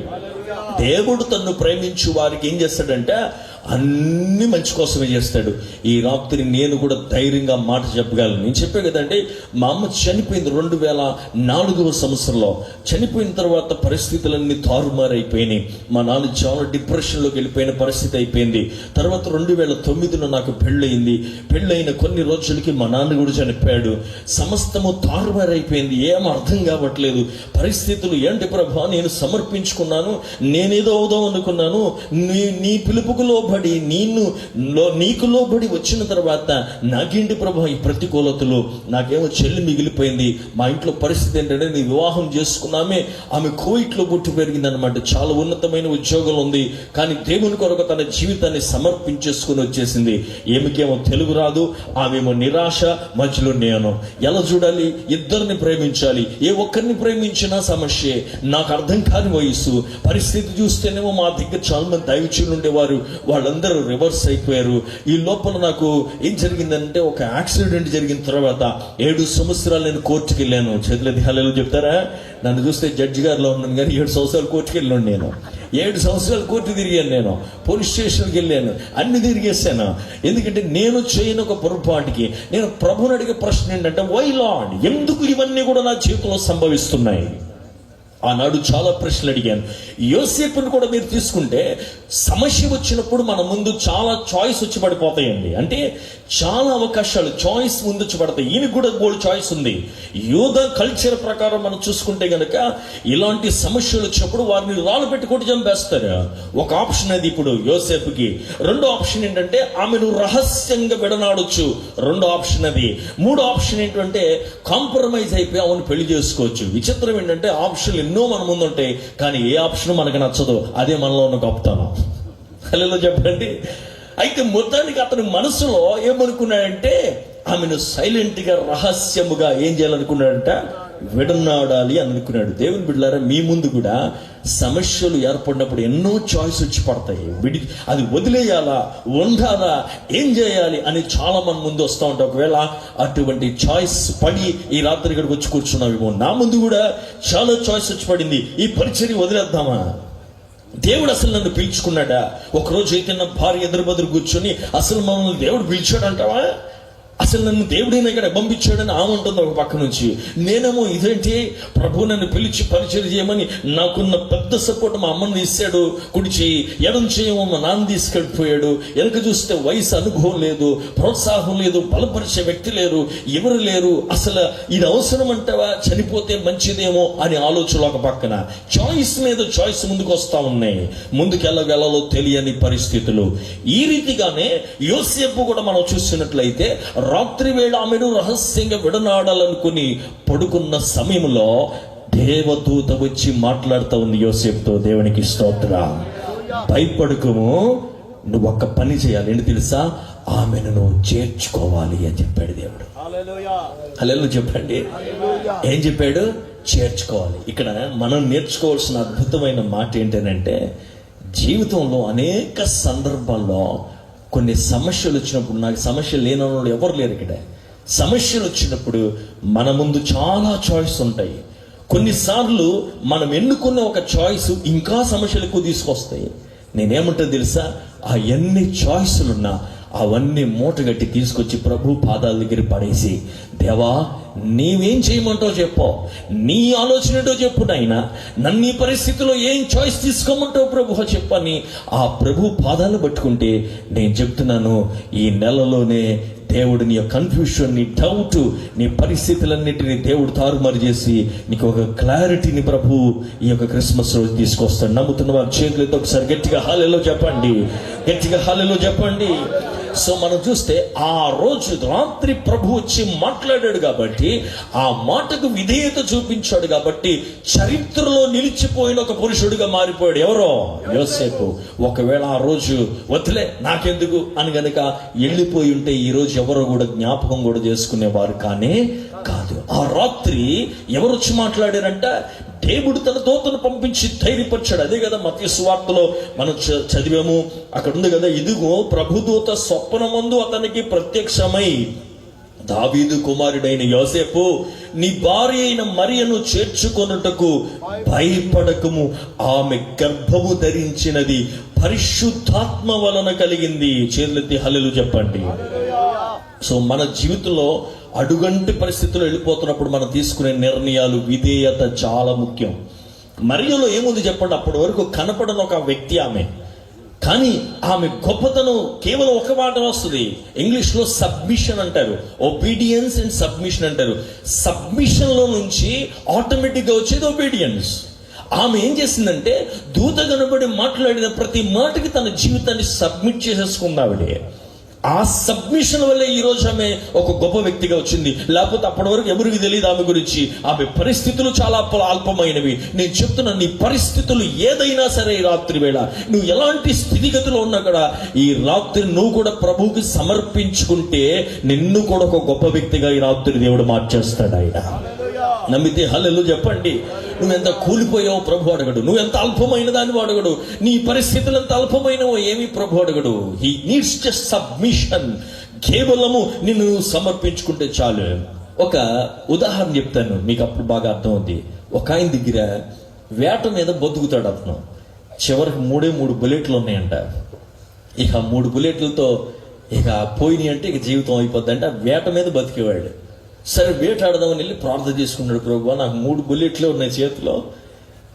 Speaker 2: దేవుడు తన్ను ప్రేమించు వారికి ఏం చేస్తాడంటే అన్ని మంచి కోసమే చేస్తాడు. ఈ రాత్రి నేను కూడా ధైర్యంగా మాట చెప్పగలను. నేను చెప్పే కదండి, మా అమ్మ చనిపోయింది 2004వ సంవత్సరంలో. చనిపోయిన తర్వాత పరిస్థితులన్నీ తారుమారైపోయినాయి. మా నాన్న చాలా డిప్రెషన్లోకి వెళ్ళిపోయిన పరిస్థితి అయిపోయింది. తర్వాత 2009లో నాకు పెళ్ళయింది. పెళ్ళైన కొన్ని రోజులకి మా నాన్న కూడా చనిపోయాడు. సమస్తము తారుమారైపోయింది. ఏం అర్థం కావట్లేదు పరిస్థితులు. ఏంటి ప్రభా, నేను సమర్పించుకున్నాను, నేనేదో అవుదాం అనుకున్నాను, నీ పిలుపుకు లోబడి నీకు లోబడి వచ్చిన తర్వాత నాకేంటి ప్రభా ఈ ప్రతికూలతలు, నాకేమో చెల్లి మిగిలిపోయింది. మా ఇంట్లో పరిస్థితి ఏంటంటే, నీ వివాహం చేసుకున్నామే, ఆమె కోవిట్లో పుట్టి పెరిగింది అనమాట, చాలా ఉన్నతమైన ఉద్యోగం ఉంది, కానీ దేవుని కొరకు తన జీవితాన్ని సమర్పించేసుకుని వచ్చేసింది. ఏమికేమో తెలుగు రాదు, ఆమెమో నిరాశ, మధ్యలో నేను ఎలా చూడాలి, ఇద్దరిని ప్రేమించాలి, ఏ ఒక్కరిని ప్రేమించినా సమస్యే. నాకు అర్థం కాని వయసు పరిస్థితి చూస్తేనేమో మా దగ్గర చాలా మంది దైవజనులు ఉండేవారు, వాళ్ళందరూ రివర్స్ అయిపోయారు. ఈ లోపల నాకు ఏం జరిగిందంటే, ఒక యాక్సిడెంట్ జరిగిన తర్వాత 7 సంవత్సరాలు నేను కోర్టుకి వెళ్ళాను. చేతులెత్తి హల్లెలూయా చెప్తారా? నన్ను చూస్తే జడ్జి గారిలో ఉన్నాను, కానీ 7 సంవత్సరాలు కోర్టుకి వెళ్ళాను. నేను 7 సంవత్సరాలు కోర్టు తిరిగాను, నేను పోలీస్ స్టేషన్కి వెళ్ళాను, అన్ని తిరిగేసాను. ఎందుకంటే నేను చేయని ఒక పొరపాటుకి నేను ప్రభుని అడిగే ప్రశ్న ఏంటంటే, వై లార్డ్, ఎందుకు ఇవన్నీ కూడా నా జీవితంలో సంభవిస్తున్నాయి? ఆనాడు చాలా ప్రశ్నలు అడిగాను. యోసేపుని కూడా మీరు తీసుకుంటే, సమస్య వచ్చినప్పుడు మన ముందు చాలా చాయిస్ వచ్చి పడిపోతాయండి. అంటే చాలా అవకాశాలు, చాయిస్ ముందు వచ్చి పడతాయి. ఈయనకు కూడా గోల్డ్ చాయిస్ ఉంది. యూద కల్చర్ ప్రకారం మనం చూసుకుంటే గనక ఇలాంటి సమస్యలు వచ్చినప్పుడు వారిని రాళ్ళు పెట్టి కొట్టి చంపేస్తారు. ఒక ఆప్షన్ అది ఇప్పుడు యోసేపుకి. 2వ ఆప్షన్ ఏంటంటే, ఆమెను రహస్యంగా విడనాడొచ్చు. 2వ ఆప్షన్ అది. 3వ ఆప్షన్ ఏంటంటే, కాంప్రమైజ్ అయిపోయి ఆమెను పెళ్లి చేసుకోవచ్చు. విచిత్రం ఏంటంటే, ఆప్షన్లు ఎన్నో మన ముందు ఉంటాయి, కానీ ఏ ఆప్షన్ మనకు నచ్చదు. అదే మనలో ఉన్న గొప్పతనం. హల్లెలూయా చెప్పండి. అయితే మొత్తానికి అతని మనసులో ఏమనుకున్నాడంటే, ఆమెను సైలెంట్ గా రహస్యముగా ఏం చేయాలనుకున్నాడంట, విడనాడాలి అని అనుకున్నాడు. దేవుని బిడ్డలారా, మీ ముందు కూడా సమస్యలు ఏర్పడినప్పుడు ఎన్నో చాయిస్ వచ్చి పడతాయి. అది వదిలేయాలా, ఉండాలా, ఏం చేయాలి అని చాలా మంది ముందు వస్తూ ఉంటాయి. ఒకవేళ అటువంటి చాయిస్ పడి ఈ రాత్రి ఇక్కడికి వచ్చి కూర్చున్నావేమో. నా ముందు కూడా చాలా చాయిస్ వచ్చి పడింది. ఈ పరిచర్య వదిలేద్దామా, దేవుడు అసలు నన్ను పిలుచుకున్నాడా? ఒకరోజు అయితే నా భార్య ఎదురు కూర్చొని, అసలు మమ్మల్ని దేవుడు పిలిచాడు అంటావా? అసలు నన్ను దేవుడైనా ఇక్కడ పంపించాడని ఆమె ఉంటుంది ఒక పక్క నుంచి. నేనేమో ఇదేంటి ప్రభు నన్ను పిలిచి పరిచయం చేయమని నాకున్న పెద్ద సపోర్ట్ మా అమ్మని ఇస్తాడు కుడి చేయి, ఎడం చేయమో మా నాన్న తీసుకెళ్ళిపోయాడు. వెనక చూస్తే వయసు అనుభవం లేదు, ప్రోత్సాహం లేదు, బలపరిచే వ్యక్తి లేరు, ఎవరు లేరు. అసలు ఇది అవసరం అంటావా, చనిపోతే మంచిదేమో అని ఆలోచన ఒక పక్కన. చాయిస్ మీద చాయిస్ ముందుకు వస్తా ఉన్నాయి, ముందుకెళ్ళగలలో తెలియని పరిస్థితులు. ఈ రీతిగానే యోసేపు కూడా మనం చూస్తున్నట్లయితే రాత్రి వేళ ఆమెను రహస్యంగా విడనాడాలనుకుని పడుకున్న సమయంలో దేవదూత వచ్చి మాట్లాడుతూ ఉంది యోసేపుతో. దేవునికి స్తోత్రం. భయపడుకుము, నువ్వు ఒక్క పని చేయాలి, ఏంటి తెలుసా, ఆమెను నువ్వు చేర్చుకోవాలి అని చెప్పాడు దేవుడు. హల్లెలూయా చెప్పండి. ఏం చెప్పాడు? చేర్చుకోవాలి. ఇక్కడ మనం నేర్చుకోవాల్సిన అద్భుతమైన మాట ఏంటంటే, జీవితంలో అనేక సందర్భాల్లో కొన్ని సమస్యలు వచ్చినప్పుడు, నాకు సమస్య లేనోళ్ళు ఎవరు లేరు ఇక్కడ. సమస్యలు వచ్చినప్పుడు మన ముందు చాలా చాయిస్ ఉంటాయి. కొన్నిసార్లు మనం ఎన్నుకున్న ఒక చాయిస్ ఇంకా సమస్యలు ఎక్కువ తీసుకొస్తాయి. నేనేమంటా తెలుసా, ఆ ఎన్ని చాయిస్లున్నా అవన్నీ మూటగట్టి తీసుకొచ్చి ప్రభు పాదాల దగ్గర పడేసి, దేవా నీవేం చేయమంటావు చెప్పు, నీ ఆలోచన ఏంటో చెప్పు నాయనా, నన్ను ఈ పరిస్థితిలో ఏం చాయిస్ తీసుకోమంటావు ప్రభు చెప్పని ఆ ప్రభు పాదాలు పట్టుకుంటే, నేను చెప్తున్నాను ఈ నెలలోనే దేవుడు నీ కన్ఫ్యూషన్, నీ డౌట్, నీ పరిస్థితులన్నిటినీ దేవుడు తారుమారు చేసి నీకు ఒక క్లారిటీని ప్రభు ఈ యొక్క క్రిస్మస్ రోజు తీసుకొస్తాడు. నమ్ముతున్న వారి చేతులతో ఒకసారి గట్టిగా హల్లెలూయా చెప్పండి, గట్టిగా హల్లెలూయా చెప్పండి. సో మనం చూస్తే ఆ రోజు రాత్రి ప్రభు వచ్చి మాట్లాడాడు కాబట్టి, ఆ మాటకు విధేయత చూపించాడు కాబట్టి చరిత్రలో నిలిచిపోయిన ఒక పురుషుడిగా మారిపోయాడు. ఎవరో? యోసేపు. ఒకవేళ ఆ రోజు వదిలే నాకెందుకు అని గనక వెళ్ళిపోయి ఉంటే ఈ రోజు ఎవరో కూడా జ్ఞాపకం కూడా చేసుకునేవారు కానే కాదు. ఆ రాత్రి ఎవరు వచ్చి మాట్లాడారంట? దేవుడు తన దూతను పంపించి ధైర్యపరిచాడు. అదే కదా మత్తయి సువార్తలో మనం చదివాము. అక్కడ ఉంది కదా, ఇదిగో ప్రభుదూత స్వప్నమందు అతనికి ప్రత్యక్షమై, దావీదు కుమారుడైన యోసేపు, నీ భార్య అయిన మరియను చేర్చుకొనుటకు భయపడకము, ఆమె గర్భము ధరించినది పరిశుద్ధాత్మ వలన కలిగింది. చేతులెత్తి హల్లెలూయా చెప్పండి. సో మన జీవితంలో అడుగంటి పరిస్థితుల్లో వెళ్ళిపోతున్నప్పుడు మనం తీసుకునే నిర్ణయాలు, విధేయత చాలా ముఖ్యం. మరియలో ఏముంది చెప్పండి? అప్పటి వరకు కనపడని ఒక వ్యక్తి ఆమె, కానీ ఆమె గొప్పతనం కేవలం ఒక మాట వస్తుంది. ఇంగ్లీష్ లో సబ్మిషన్ అంటారు, ఒబీడియన్స్ అండ్ సబ్మిషన్ అంటారు. సబ్మిషన్ లో నుంచి ఆటోమేటిక్ గా వచ్చేది ఒబీడియన్స్. ఆమె ఏం చేసిందంటే, దూత కనబడి మాట్లాడిన ప్రతి మాటకి తన జీవితాన్ని సబ్మిట్ చేసేసుకుంది ఆవిడే. ఆ సబ్మిషన్ వల్లే ఈ రోజు ఆమె ఒక గొప్ప వ్యక్తిగా వచ్చింది. లేకపోతే అప్పటి వరకు ఎవరికి తెలియదు ఆమె గురించి. ఆమె పరిస్థితులు చాలా అల్పమైనవి. నేను చెప్తున్నా, నీ పరిస్థితులు ఏదైనా సరే, ఈ రాత్రి వేళ నువ్వు ఎలాంటి స్థితిగతిలో ఉన్నా కూడా, ఈ రాత్రి నువ్వు కూడా ప్రభువుకి సమర్పించుకుంటే నిన్ను కూడా ఒక గొప్ప వ్యక్తిగా ఈ రాత్రి దేవుడు మార్చేస్తాడు. ఆయన నమ్మితే హల్లెలూయా చెప్పండి. నువ్వెంత కూలిపోయావో ప్రభు అడగడు, నువ్వెంత అల్పమైన దాన్ని అడగడు, నీ పరిస్థితులు ఎంత అల్పమైనవో ఏమి ప్రభు అడగడు. He needs just submission. కేవలము నిన్ను సమర్పించుకుంటే చాలు. ఒక ఉదాహరణ చెప్తాను మీకు, అప్పుడు బాగా అర్థం అవుతుంది. ఒక ఆయన దగ్గర వేట మీద బతుకుతాడు అతను. చివరికి 3 బుల్లెట్లు ఉన్నాయంట. ఇక 3 బుల్లెట్లతో ఇక పోయినాయి అంటే ఇక జీవితం అయిపోద్ది అంటే వేట మీద బతికేవాడు. సరే వేటాడదామని వెళ్ళి ప్రార్థన చేసుకున్నాడు, ప్రభు నాకు 3 బుల్లెట్లే ఉన్నాయి చేతిలో,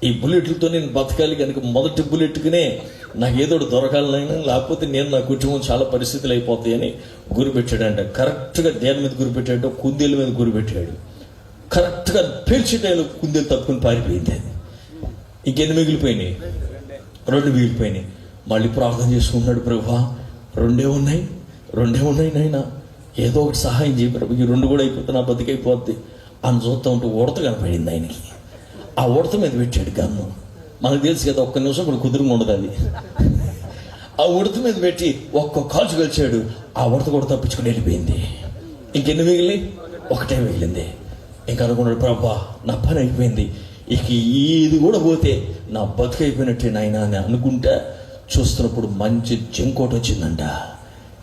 Speaker 2: ఈ బుల్లెట్లతో నేను బతకాలి కనుక మొదటి బుల్లెట్కునే నాకు ఏదో దొరకాలనైనా, లేకపోతే నేను నా కుటుంబం చాలా పరిస్థితులు అయిపోతాయని గురిపెట్టాడంట. కరెక్ట్గా దేని మీద గురిపెట్టాడు? కుందేల మీద గురిపెట్టాడు. కరెక్ట్గా పేల్చేటైనా కుందేలు తప్పుకుని పారిపోయింది. అది ఇంకెన్ని మిగిలిపోయినాయి? 2 మిగిలిపోయినాయి. మళ్ళీ ప్రార్థన చేసుకుంటున్నాడు, ప్రభా 2 ఉన్నాయి నాయనా, ఏదో ఒకటి సహాయం చేయ ప్రభు, ఈ 2 కూడా అయిపోతే నా బతికైపోద్ది అని చూస్తూ ఉంటూ ఉడత కనపడింది ఆయనకి. ఆ ఉడత మీద పెట్టాడు గన్ను. మనకు తెలుసు కదా, ఒక్క నిమిషం కూడా కుదురుగా ఉండదు అది. ఆ ఉడత మీద పెట్టి ఒక్క కాల్చు కలిచాడు. ఆ ఉడత కూడా తప్పించుకుని వెళ్ళిపోయింది. ఇంకెన్ని మిగిలి? 1 మిగిలింది. ఇంకా అనుకున్నాడు, ప్రభా నా పని అయిపోయింది, ఇక ఇది కూడా పోతే నా బతుకైపోయినట్టే నాయన అని అనుకుంటా చూస్తున్నప్పుడు మంచి చెంకోట వచ్చిందంట.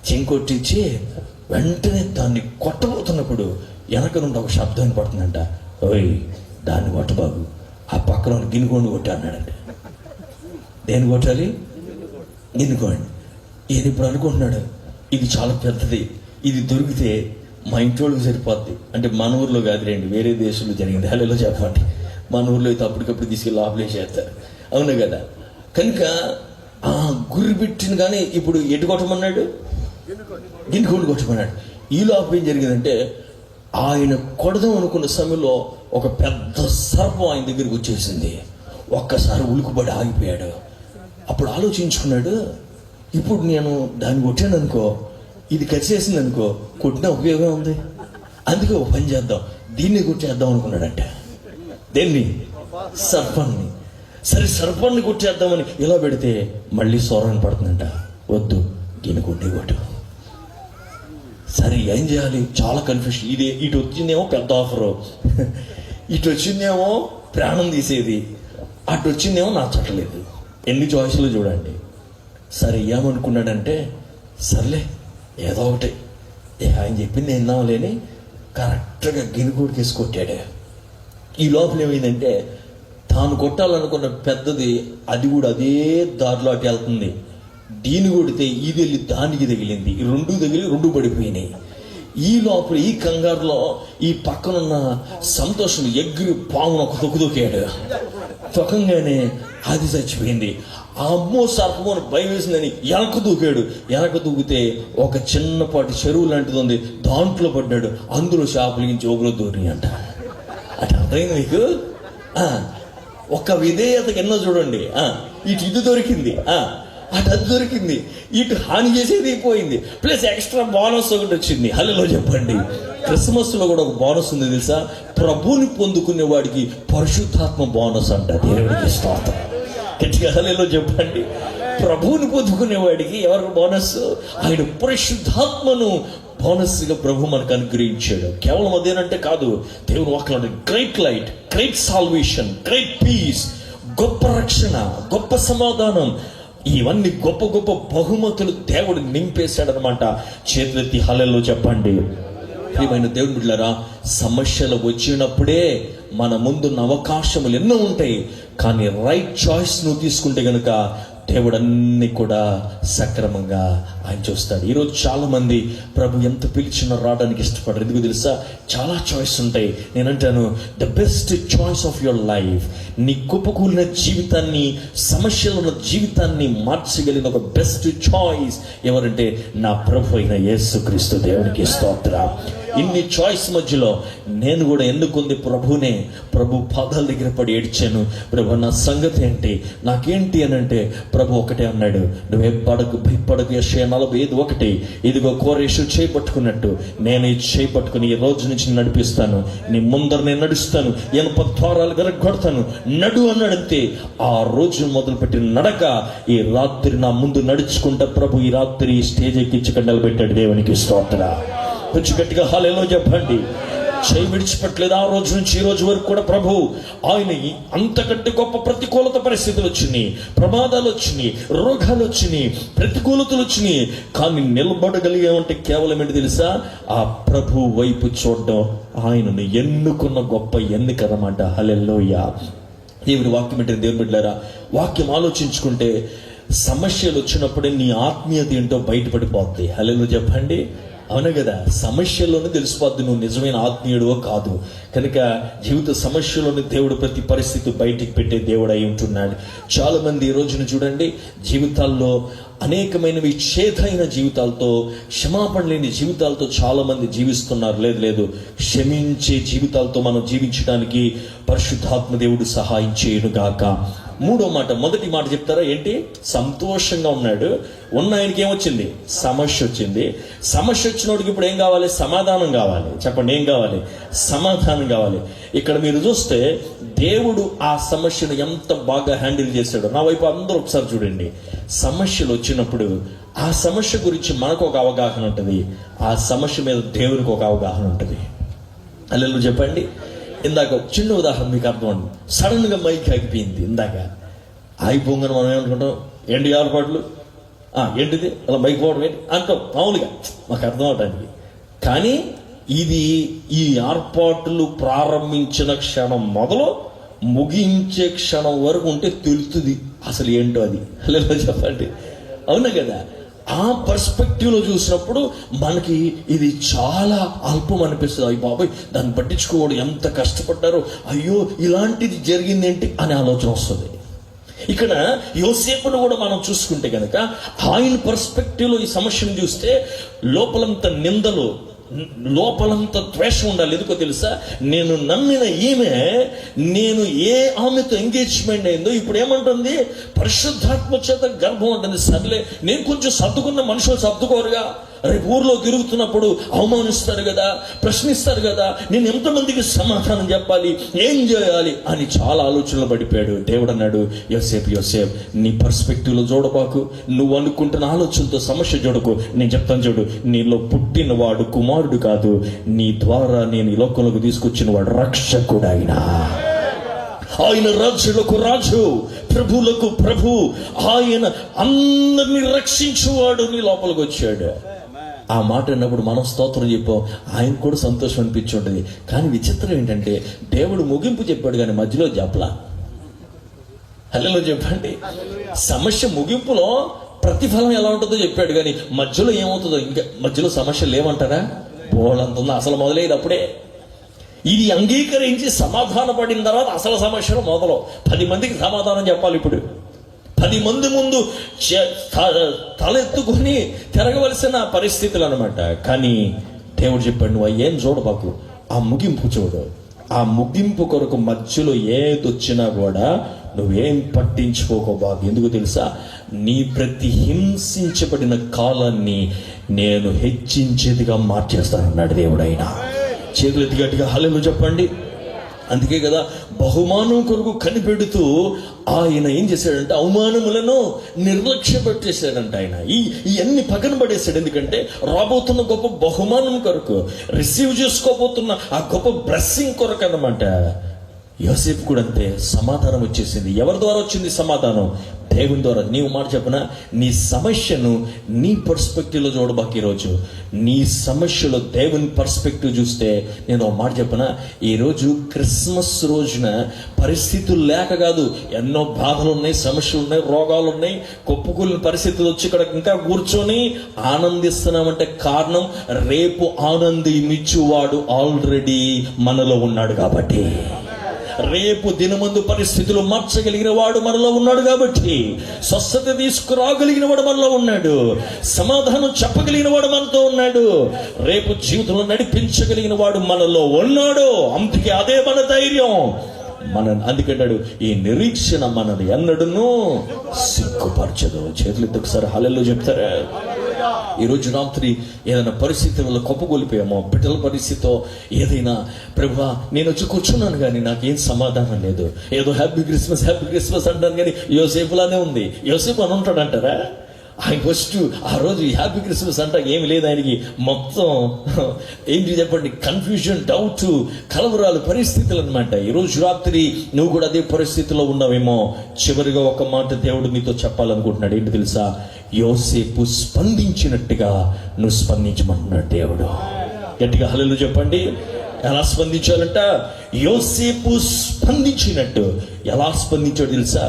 Speaker 2: చెంకొట్టించి వెంటనే దాన్ని కొట్టబోతున్నప్పుడు వెనక నుండి ఒక శబ్దం వినపడుతుందంట. ఓయ్ దాన్ని కొట్టబాబు, ఆ పక్కన గిన్నెకోండి కొట్టి అన్నాడంట. దేని కొట్టాలి? గిన్నెకోండి. ఈయన ఇప్పుడు అనుకుంటున్నాడు, ఇది చాలా పెద్దది, ఇది దొరికితే మా ఇంటి వాళ్ళకి సరిపోద్ది అంటే మన ఊర్లో కాదు రండి, వేరే దేశంలో జరిగింది. హలో చెప్పండి. మన ఊర్లో అయితే అప్పటికప్పుడు తీసుకెళ్ళి ఆపలేసేస్తారు, అవును కదా. కనుక ఆ గురి పెట్టిన కానీ ఇప్పుడు ఎటు కొట్టమన్నాడు, గిన్నెకోండి కొట్టమన్నాడు. ఈ లోపల ఏం జరిగిందంటే ఆయన కొడదాం అనుకున్న సమయంలో ఒక పెద్ద సర్పం ఆయన దగ్గరికి వచ్చేసింది. ఒక్కసారి ఉలుకుబడి ఆగిపోయాడు. అప్పుడు ఆలోచించుకున్నాడు, ఇప్పుడు నేను దాన్ని కొట్టాను అనుకో, ఇది కరిచేసింది అనుకో, కొట్టిన ఉపయోగం ఉంది. అందుకే ఒక పని చేద్దాం, దీన్ని కొట్టేద్దాం అనుకున్నాడంట. దేన్ని? సర్పాన్ని. సరే సర్పాన్ని కొట్టేద్దామని ఇలా పెడితే మళ్ళీ సోరం పడుతుందంట. వద్దు, దీన్ని కొట్టు. సరే ఏం చేయాలి? చాలా కన్ఫ్యూషన్. ఇటు వచ్చిందేమో పెద్ద ఆఫరు, ఇటు వచ్చిందేమో ప్రాణం తీసేది, అటు వచ్చిందేమో నా చట్టలేదు. ఎన్ని చాయిస్లు చూడండి. సరే ఏమనుకున్నాడంటే, సర్లే ఏదో ఒకటి ఆయన చెప్పింది విందాంలేని కరెక్ట్గా గిన్నెకోడి తీసి కొట్టాడు. ఈ లోపల ఏమైందంటే తాను కొట్టాలనుకున్న పెద్దది అది కూడా అదే దారిలో అటు వెళ్తుంది. దీన్ని కొడితే ఇది వెళ్ళి దానికి తగిలింది. ఈ రెండు పడిపోయినాయి. ఈ లోపల ఈ కంగారులో ఈ పక్కనున్న సంతోషం ఎగిరి పామును ఒక తొక్కాడు. తొక్కంగానే అది చచ్చిపోయింది. ఆ అమ్మో సర్పమోని భయం వేసిందని వెనక దూకితే ఒక చిన్నపాటి చెరువు లాంటిది ఉంది, దాంట్లో పడ్డాడు. అందులో చేపలించి ఓగులో దూరి అంట. అటు అర్థమైంది మీకు? ఒక విధేయతకి ఎన్నో చూడండి. ఇటు ఇది దొరికింది, అటు అది దొరికింది, ఇటు హాని చేసేది పోయింది, ప్లస్ ఎక్స్ట్రా బోనస్ ఒకటి వచ్చింది. హలో చెప్పండి. క్రిస్మస్ లో కూడా ఒక బోనస్ ఉంది తెలుసా? ప్రభుని పొందుకునే వాడికి పరిశుద్ధాత్మ బోనస్ అంట. దేవుడికి స్తోత్రం. గట్టిగా హలో చెప్పండి. ప్రభువుని పొందుకునే వాడికి ఎవరు బోనస్? ఆయన పరిశుద్ధాత్మను బోనస్ గా ప్రభు మనకు అనుగ్రహించాడు. కేవలం అదేనంటే కాదు, దేవుని వాక్యంలో great light, great salvation, great peace, గొప్ప రక్షణ, గొప్ప సమాధానం, ఇవన్నీ గొప్ప గొప్ప బహుమతులు దేవుడు నింపేశాడనమాట. చేతులెత్తి హల్లెలూయా చెప్పండి. ప్రియమైన దేవుని బిడ్డలారా, సమస్యలు వచ్చినప్పుడే మన ముందున్న అవకాశములు ఎన్నో ఉంటాయి. కానీ రైట్ చాయిస్ నువ్వు తీసుకుంటే గనుక దేవుడు అన్ని కూడా సక్రమంగా ఆయన చూస్తాడు. ఈరోజు చాలా మంది ప్రభు ఎంత పిలిచినా రావడానికి ఇష్టపడరు. ఎందుకు తెలుసా? చాలా చాయిస్ ఉంటాయి. నేనంటాను, the best choice of your life, నీ కుప్పకూలిన జీవితాన్ని, సమస్యలు ఉన్న జీవితాన్ని మార్చగలిగిన ఒక బెస్ట్ చాయిస్ ఎవరంటే నా ప్రభు అయిన యేసుక్రీస్తు. దేవునికి స్తోత్రం. ఇన్ని చాయిస్ మధ్యలో నేను కూడా ఎన్నుకుంది ప్రభునే. ప్రభు పాదాల దగ్గర పడి ఏడ్చాను, ప్రభు నా సంగతి ఏంటి, నాకేంటి అని అంటే ప్రభు ఒకటే అన్నాడు, నువ్వే భయపడకు. యెషయా 45:1, ఇదిగో కోరేషు చేపట్టుకున్నట్టు నేను ఈ చేపట్టుకుని ఈ రోజు నుంచి నడిపిస్తాను, నీ ముందర నేను నడుస్తాను, ఎనప ద్వారాలు గరగొడతాను, నడు అన్నాడంతే. ఆ రోజు మొదలుపెట్టిన నడక ఈ రాత్రి నా ముందు నడుచుకుంటా ప్రభు ఈ రాత్రి స్టేజ్ ఎక్కించుకొని నిలబెట్టాడు. దేవునికి స్తోత్రం. కొంచెం గట్టిగా హల్లెలూయా చెప్పండి. చేయి విడిచిపెట్టలేదు. ఆ రోజు నుంచి ఈ రోజు వరకు కూడా ప్రభు ఆయన అంతకంటే గొప్ప ప్రతికూలత పరిస్థితులు వచ్చినాయి, ప్రమాదాలు వచ్చినాయి, రోగాలు వచ్చినాయి, ప్రతికూలతలు వచ్చినాయి. కానీ నిలబడగలిగామంటే కేవలం ఏంటి తెలుసా? ఆ ప్రభు వైపు చూడడం, ఆయనను ఎన్నుకున్న గొప్ప ఎన్నిక అన్నమాట. హల్లెలూయా. దేవుని వాక్యం ఏంటంటే దేవుని బిడ్డలారా, వాక్యం ఆలోచించుకుంటే సమస్యలు వచ్చినప్పుడే నీ ఆత్మీయత ఏంటో బయటపడిపోద్ది. హల్లెలూయా చెప్పండి. అవును కదా? సమస్యల్లోనే తెలిసిపోద్ది నువ్వు నిజమైన ఆత్మీయుడో కాదు. కనుక జీవిత సమస్యలోని దేవుడు ప్రతి పరిస్థితి బయటికి పెట్టే దేవుడు అయి ఉంటున్నాడు. చాలా మంది ఈ రోజున చూడండి, జీవితాల్లో అనేకమైనవి చేదైన జీవితాలతో, క్షమాపణ లేని జీవితాలతో చాలా మంది జీవిస్తున్నారు. లేదు, క్షమించే జీవితాలతో మనం జీవించడానికి పరిశుద్ధాత్మ దేవుడు సహాయం చేయను గాక. మూడో మాట, మొదటి మాట చెప్తారా ఏంటి? సంతోషంగా ఉన్నాడు. ఉన్న ఆయనకి ఏమొచ్చింది? సమస్య వచ్చింది. సమస్య వచ్చినోడికి ఇప్పుడు ఏం కావాలి? సమాధానం కావాలి. చెప్పండి, ఏం కావాలి? సమాధానం కావాలి. ఇక్కడ మీరు చూస్తే దేవుడు ఆ సమస్యను ఎంత బాగా హ్యాండిల్ చేశాడో. నా వైపు అందరూ ఒకసారి చూడండి. సమస్యలు వచ్చినప్పుడు ఆ సమస్య గురించి మనకు ఒక అవగాహన ఉంటుంది, ఆ సమస్య మీద దేవునికి ఒక అవగాహన ఉంటుంది. హల్లెలూయా చెప్పండి. ఇందాక ఒక చిన్న ఉదాహరణ మీకు అర్థం అండి. సడన్ గా మైక్ ఆగిపోయింది. ఇందాక ఆగిపోగానే మనం ఏమనుకుంటాం? ఏంటి ఏర్పాట్లు, ఏంటిది అలా మైక్ పోవడం ఏంటి అంటాం మామూలుగా, మాకు అర్థం అవటానికి. కానీ ఇది ఈ ఏర్పాట్లు ప్రారంభించిన క్షణం మొదలు ముగించే క్షణం వరకు ఉంటే తెలుస్తుంది అసలు ఏంటో అది. హల్లెలూయా చెప్పండి. అవునా కదా? ఆ పర్స్పెక్టివ్లో చూసినప్పుడు మనకి ఇది చాలా అల్పం అనిపిస్తుంది. అయ్యి బాబాయ్, దాన్ని పట్టించుకోవడం ఎంత కష్టపడ్డారో, అయ్యో ఇలాంటిది జరిగింది ఏంటి అనే ఆలోచన వస్తుంది. ఇక్కడ యోసేపును కూడా మనం చూసుకుంటే కనుక ఆయన పర్స్పెక్టివ్లో ఈ సమస్యను చూస్తే లోపలంత నిందలు, లోపలంత ద్వేషం ఉండాలి. ఎందుకో తెలుసా, నేను నమ్మిన ఈమె, నేను ఏ ఆమెతో ఎంగేజ్మెంట్ అయిందో ఇప్పుడు ఏమంటుంది, పరిశుద్ధాత్మ చేత గర్భం ఉంటుంది. సర్లే, నేను కొంచెం సర్దుకున్న మనుషులు సర్దుకోరుగా, రేపు ఊర్లో తిరుగుతున్నప్పుడు అవమానిస్తారు కదా, ప్రశ్నిస్తారు కదా, నేను ఎంతమందికి సమాధానం చెప్పాలి, ఏం చేయాలి అని చాలా ఆలోచనలు పడిపోయాడు. దేవుడు అన్నాడు, యోసేపు యోసేపు, నీ పర్స్పెక్టివ్లో చూడబాకు, నువ్వు అనుకుంటున్న ఆలోచనతో సమస్య చూడకు. నేను చెప్తాను చూడు, నీలో పుట్టిన వాడు కుమారుడు కాదు, నీ ద్వారా నేను ఈ లోకంలోకి తీసుకొచ్చిన వాడు రక్షకుడు. ఆయన రాజులకు రాజు, ప్రభులకు ప్రభు, ఆయన అందరినీ రక్షించువాడు నీ లోపలికి వచ్చాడు. ఆ మాట అన్నప్పుడు మనం స్తోత్రం చెప్పాం, ఆయన కూడా సంతోషం అనిపించి ఉంటుంది. కానీ విచిత్రం ఏంటంటే, దేవుడు ముగింపు చెప్పాడు కానీ మధ్యలో చెప్పలా. హల్లెలూయా చెప్పండి. సమస్య ముగింపులో ప్రతిఫలం ఎలా ఉంటుందో చెప్పాడు కానీ మధ్యలో ఏమవుతుందో, ఇంకా మధ్యలో సమస్య లేవంటారా, బోలంత ఉందో. అసలు మొదలయ్యేది అప్పుడే. ఇది అంగీకరించి సమాధాన పడిన తర్వాత అసలు సమస్యలు మొదలు. 10 మందికి సమాధానం చెప్పాలి. ఇప్పుడు 10 మంది ముందు తలెత్తుకొని తిరగవలసిన పరిస్థితులు అనమాట. కానీ దేవుడు చెప్పాడు, నువ్వు ఏం చూడబాకు, ఆ ముగింపు చూడు. ఆ ముగింపు కొరకు మధ్యలో ఏదొచ్చినా కూడా నువ్వేం పట్టించుకోబాకు. ఎందుకు తెలుసా, నీ ప్రతి హింసించబడిన కాలాన్ని నేను హెచ్చించేదిగా మార్చేస్తానన్నాడు దేవుడైనా. చేతులెత్తి గట్టిగా హల్లెలూయా చెప్పండి. అందుకే కదా బహుమానం కొరకు కనిపెడుతూ ఆయన ఏం చేశాడంటే అవమానములను నిర్లక్ష్య పెట్టేశాడంట. ఆయన ఇవన్నీ పక్కన పడేశాడు. ఎందుకంటే రాబోతున్న గొప్ప బహుమానం కొరకు, రిసీవ్ చేసుకోబోతున్న ఆ గొప్ప బ్లెస్సింగ్ కొరకు అన్నమాట. యోసేపు కూడా అంతే. సమాధానం వచ్చేసింది. ఎవరి ద్వారా వచ్చింది సమాధానం? దేవుని ద్వారా. నీవు మాట చెప్పనా, నీ సమస్యను నీ పర్స్పెక్టివ్లో చూడబాకు. ఈరోజు నీ సమస్యలో దేవుని పర్స్పెక్టివ్ చూస్తే, నేను ఒక మాట చెప్పనా, ఈరోజు క్రిస్మస్ రోజున పరిస్థితులు లేక కాదు, ఎన్నో బాధలు ఉన్నాయి, సమస్యలు ఉన్నాయి, రోగాలు ఉన్నాయి, కొప్పుకూలిన పరిస్థితులు వచ్చి ఇక్కడ ఇంకా కూర్చొని ఆనందిస్తున్నామంటే కారణం, రేపు ఆనందించువాడు ఆల్రెడీ మనలో ఉన్నాడు కాబట్టి. రేపు దినమందు పరిస్థితులు మార్చగలిగిన వాడు మనలో ఉన్నాడు కాబట్టి, స్వస్థత తీసుకురాగలిగిన వాడు మనలో ఉన్నాడు, సమాధానం చెప్పగలిగిన వాడు మనతో ఉన్నాడు, రేపు జీవితంలో నడిపించగలిగిన వాడు మనలో ఉన్నాడు. అందుకే అదే మన ధైర్యం. అందుకంటాడు, ఈ నిరీక్షణ మనది ఎన్నడూను సిగ్గుపరచదు. చేతులెత్తి ఒకసారి హల్లెలూయా చెప్తారా? ఈరోజు రాత్రి ఏదైనా పరిస్థితి వల్ల కొప్పగొలిపోయామో, బిడ్డల పరిస్థితితో ఏదైనా, ప్రభువా నేను వచ్చి కూర్చున్నాను కానీ నాకేం సమాధానం లేదు, ఏదో హ్యాపీ క్రిస్మస్ అంటాను కానీ యోసేపులానే ఉంది. యోసేపు అని ఉంటాడు అంటారా? ఆయన ఫస్ట్ ఆ రోజు హ్యాపీ క్రిస్మస్ అంట ఏమి లేదు ఆయనకి. మొత్తం ఏంటి చెప్పండి, కన్ఫ్యూజన్, డౌట్, కలవరాలు, పరిస్థితులు అనమాట. ఈరోజు రాత్రి నువ్వు కూడా అదే పరిస్థితిలో ఉన్నావేమో. చివరిగా ఒక మాట దేవుడు నీతో చెప్పాలనుకుంటున్నాడు. ఏంటి తెలుసా, యోసేపు స్పందించినట్టుగా నువ్వు స్పందించమంటున్నాడు దేవుడు. గట్టిగా హల్లెలూయా చెప్పండి. ఎలా స్పందించాలంట? యోసేపు స్పందించినట్టు. ఎలా స్పందించాడు తెలుసా?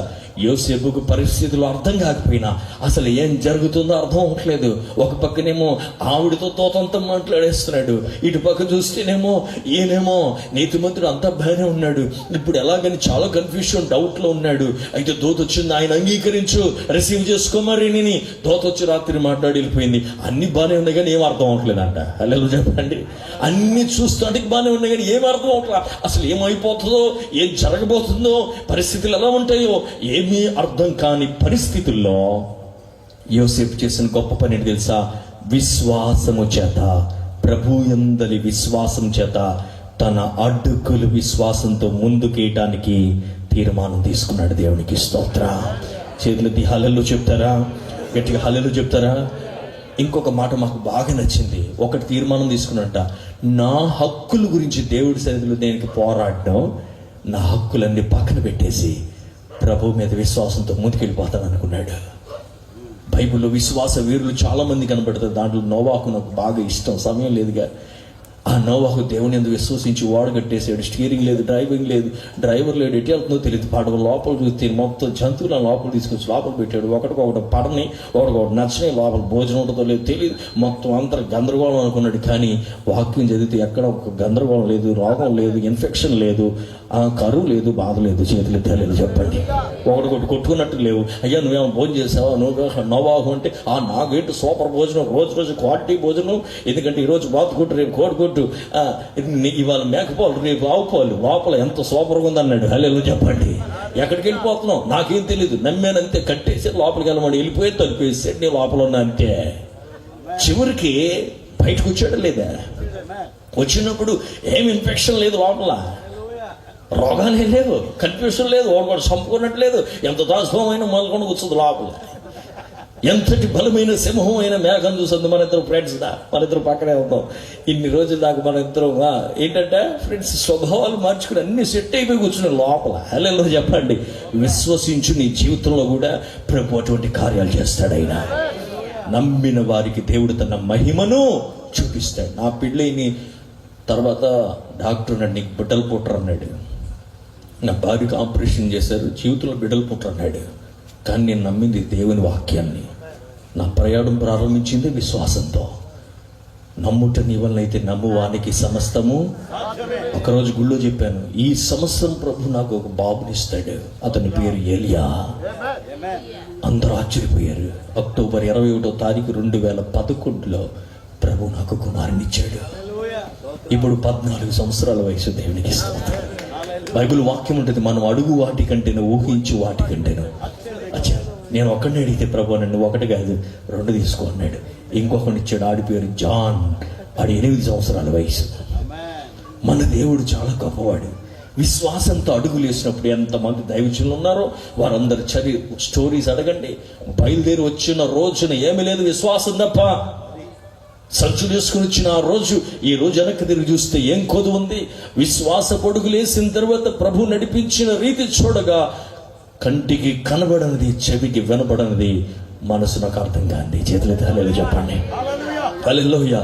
Speaker 2: యోసేపుకు పరిస్థితులు అర్థం కాకపోయినా, అసలు ఏం జరుగుతుందో అర్థం అవ్వట్లేదు. ఒక పక్కనేమో ఆవిడతో తోతంతా మాట్లాడేస్తున్నాడు, ఇటు పక్క చూస్తేనేమో ఈయనేమో నీతిమంతుడు అంతా బాగానే ఉన్నాడు. ఇప్పుడు ఎలాగని చాలా కన్ఫ్యూషన్, డౌట్లో ఉన్నాడు. అయితే దోత వచ్చింది, ఆయన అంగీకరించు, రిసీవ్ చేసుకోమరి నేను. దోత వచ్చి రాత్రి మాట్లాడి వెళ్ళిపోయింది. అన్ని బాగానే ఉన్నాయి కానీ ఏం అర్థం అవ్వట్లేదంట. హల్లెలూయా చెప్పండి. అన్ని చూస్తానికి బాగానే ఉన్నాయి కానీ ఏం అర్థం అవ్వట్లేదు. అసలు ఏమైపోతుందో, ఏం జరగబోతుందో, పరిస్థితులు ఎలా ఉంటాయో ఏమీ అర్థం కాని పరిస్థితుల్లో యోసేపు చేసిన గొప్ప పని ఏంటి తెలుసా? విశ్వాసము చేత, ప్రభు యందలి విశ్వాసం చేత తన అడ్డుకులు విశ్వాసంతో ముందుకేయటానికి తీర్మానం తీసుకున్నాడు. దేవునికి స్తోత్ర. చేతులెత్తి హల్లెలూయా చెప్తారా? గట్టిగా హల్లెలూయా చెప్తారా? ఇంకొక మాట మాకు బాగా నచ్చింది. ఒకటి తీర్మానం తీసుకున్నట్ట, నా హక్కుల గురించి దేవుడి సన్నిధిలో దేనికి పోరాడడం, నా హక్కులన్నీ పక్కన పెట్టేసి ప్రభు మీద విశ్వాసంతో ముందుకెళ్ళిపోతాను అనుకున్నాడు. బైబిల్లో విశ్వాస వీరులు చాలా మంది కనబడతారు. దాంట్లో నోవాహు నాకు బాగా ఇష్టం, సమయం లేదుగా. ఆ నోవాహు దేవుని యందు విశ్వసించి ఓడ కట్టేసాడు. స్టీరింగ్ లేదు, డ్రైవర్ లేడు, ఎటు వెళ్తుందో తెలియదు. పడవ లోపల చూస్తే మొత్తం జంతువులను లోపల తీసుకొచ్చి లోపల పెట్టాడు. ఒకటి పడని, ఒకటి నచ్చని, లోపల భోజనం ఉంటుందో లేదో తెలియదు. మొత్తం అంతా గందరగోళం అనుకున్నాడు. కానీ వాక్యం చదివితే ఎక్కడ ఒక గందరగోళం లేదు, రోగం లేదు, ఇన్ఫెక్షన్ లేదు, కరువు లేదు, బాధ లేదు. చేతులు తెలియదు చెప్పండి. ఒకటి కొట్టుకున్నట్టు లేవు. అయ్యా నువ్వేమో భోజనం చేసావా, నువ్వు నోవాహు అంటే నాకేంటి సూపర్ భోజనం, రోజు క్వాలిటీ భోజనం. ఎందుకంటే ఈరోజు బాతుకొట్టు, రేపు కోడికొట్టు, ఇవాళ మేకపోలు, రేపు ఆవుపాలు, లోపల ఎంత సూపర్గా ఉందన్నాడు. హల్లెలూయా చెప్పండి. ఎక్కడికి వెళ్ళిపోతున్నావు నాకేం తెలియదు, నమ్మానంతే, కట్టేసి లోపలికి వెళ్ళమని వెళ్ళిపోయి తలిపేసి నీ లోపల ఉన్నా అంతే. చివరికి బయటకు వచ్చాడు లేదా? వచ్చినప్పుడు ఏం ఇన్ఫెక్షన్ లేదు, లోపల రోగాలే లేవు, కన్ఫ్యూషన్ లేదు, ఒకటి చంపుకున్నట్లేదు. ఎంత దాస్తమైన మొదలుకొని కూర్చుంది లోపల. ఎంతటి బలమైన సింహమైన మేఘం చూస్తుంది. మన ఇద్దరు ఫ్రెండ్స్ మన ఇద్దరు పక్కనే ఉన్నాం ఇన్ని రోజుల దాకా. మన ఇద్దరు ఏంటంటే ఫ్రెండ్స్ స్వభావాలు మార్చుకుని అన్ని సెట్ అయిపోయి కూర్చున్నాం లోపల. హల్లెలూయా చెప్పండి. విశ్వసించు, నీ జీవితంలో కూడా ప్రభు అటువంటి కార్యాలు చేస్తాడు. ఆయన నమ్మిన వారికి దేవుడు తన మహిమను చూపిస్తాడు. నా పెళ్ళైన తర్వాత డాక్టర్ నన్ను నీకు బిడ్డలు పుట్టరు అన్నాడు. నా భార్యకు ఆపరేషన్ చేశారు, జీవితంలో బిడ్డలు పుట్టరు అన్నాడు. కానీ నేను నమ్మింది దేవుని వాక్యాన్ని. నా ప్రయాణం ప్రారంభించింది విశ్వాసంతో. నమ్ముట నీ వలన అయితే నమ్మువానికి సమస్తము. ఒకరోజు గుళ్ళో చెప్పాను, ఈ సంవత్సరం ప్రభు నాకు ఒక బాబునిస్తాడు, అతని పేరు ఏలియా. అందరూ ఆశ్చర్యపోయారు. అక్టోబర్ 21వ తారీఖు 2011లో ప్రభు నాకు కుమారునిచ్చాడు. ఇప్పుడు 14 సంవత్సరాల వయసు. దేవునికి స్తోత్రం. బైబిల్ వాక్యం ఉంటుంది, మనం అడుగు వాటికంటేను, ఊహించు వాటికంటేను. అచ్చా, నేను ఒక్కడిని అడిగితే ప్రభు నన్ను 1 కాదు 2 తీసుకో అన్నాడు. ఇంకొకటి ఇచ్చాడు, ఆడి పేరు జాన్. ఆడి 8 సంవత్సరాల వయసు. మన దేవుడు చాలా గొప్పవాడు. విశ్వాసంతో అడుగులు వేసినప్పుడు ఎంతమంది దైవజనులు ఉన్నారో వారందరు స్టోరీస్ అడగండి. బయలుదేరి వచ్చిన రోజున ఏమీ లేదు, విశ్వాసం తప్ప. సంచులు వేసుకుని వచ్చిన ఆ రోజు, ఈ రోజు వెనక్కి తిరిగి చూస్తే ఏం కొదు ఉంది? విశ్వాస పొడుగులు వేసిన తర్వాత ప్రభు నడిపించిన రీతి చూడగా కంటికి కనబడనిది, చెవికి వినబడనిది, మనసు నాకు అర్థం కాంది. చేతులైతే హల్లెలూయా చెప్పండి. హల్లెలూయా.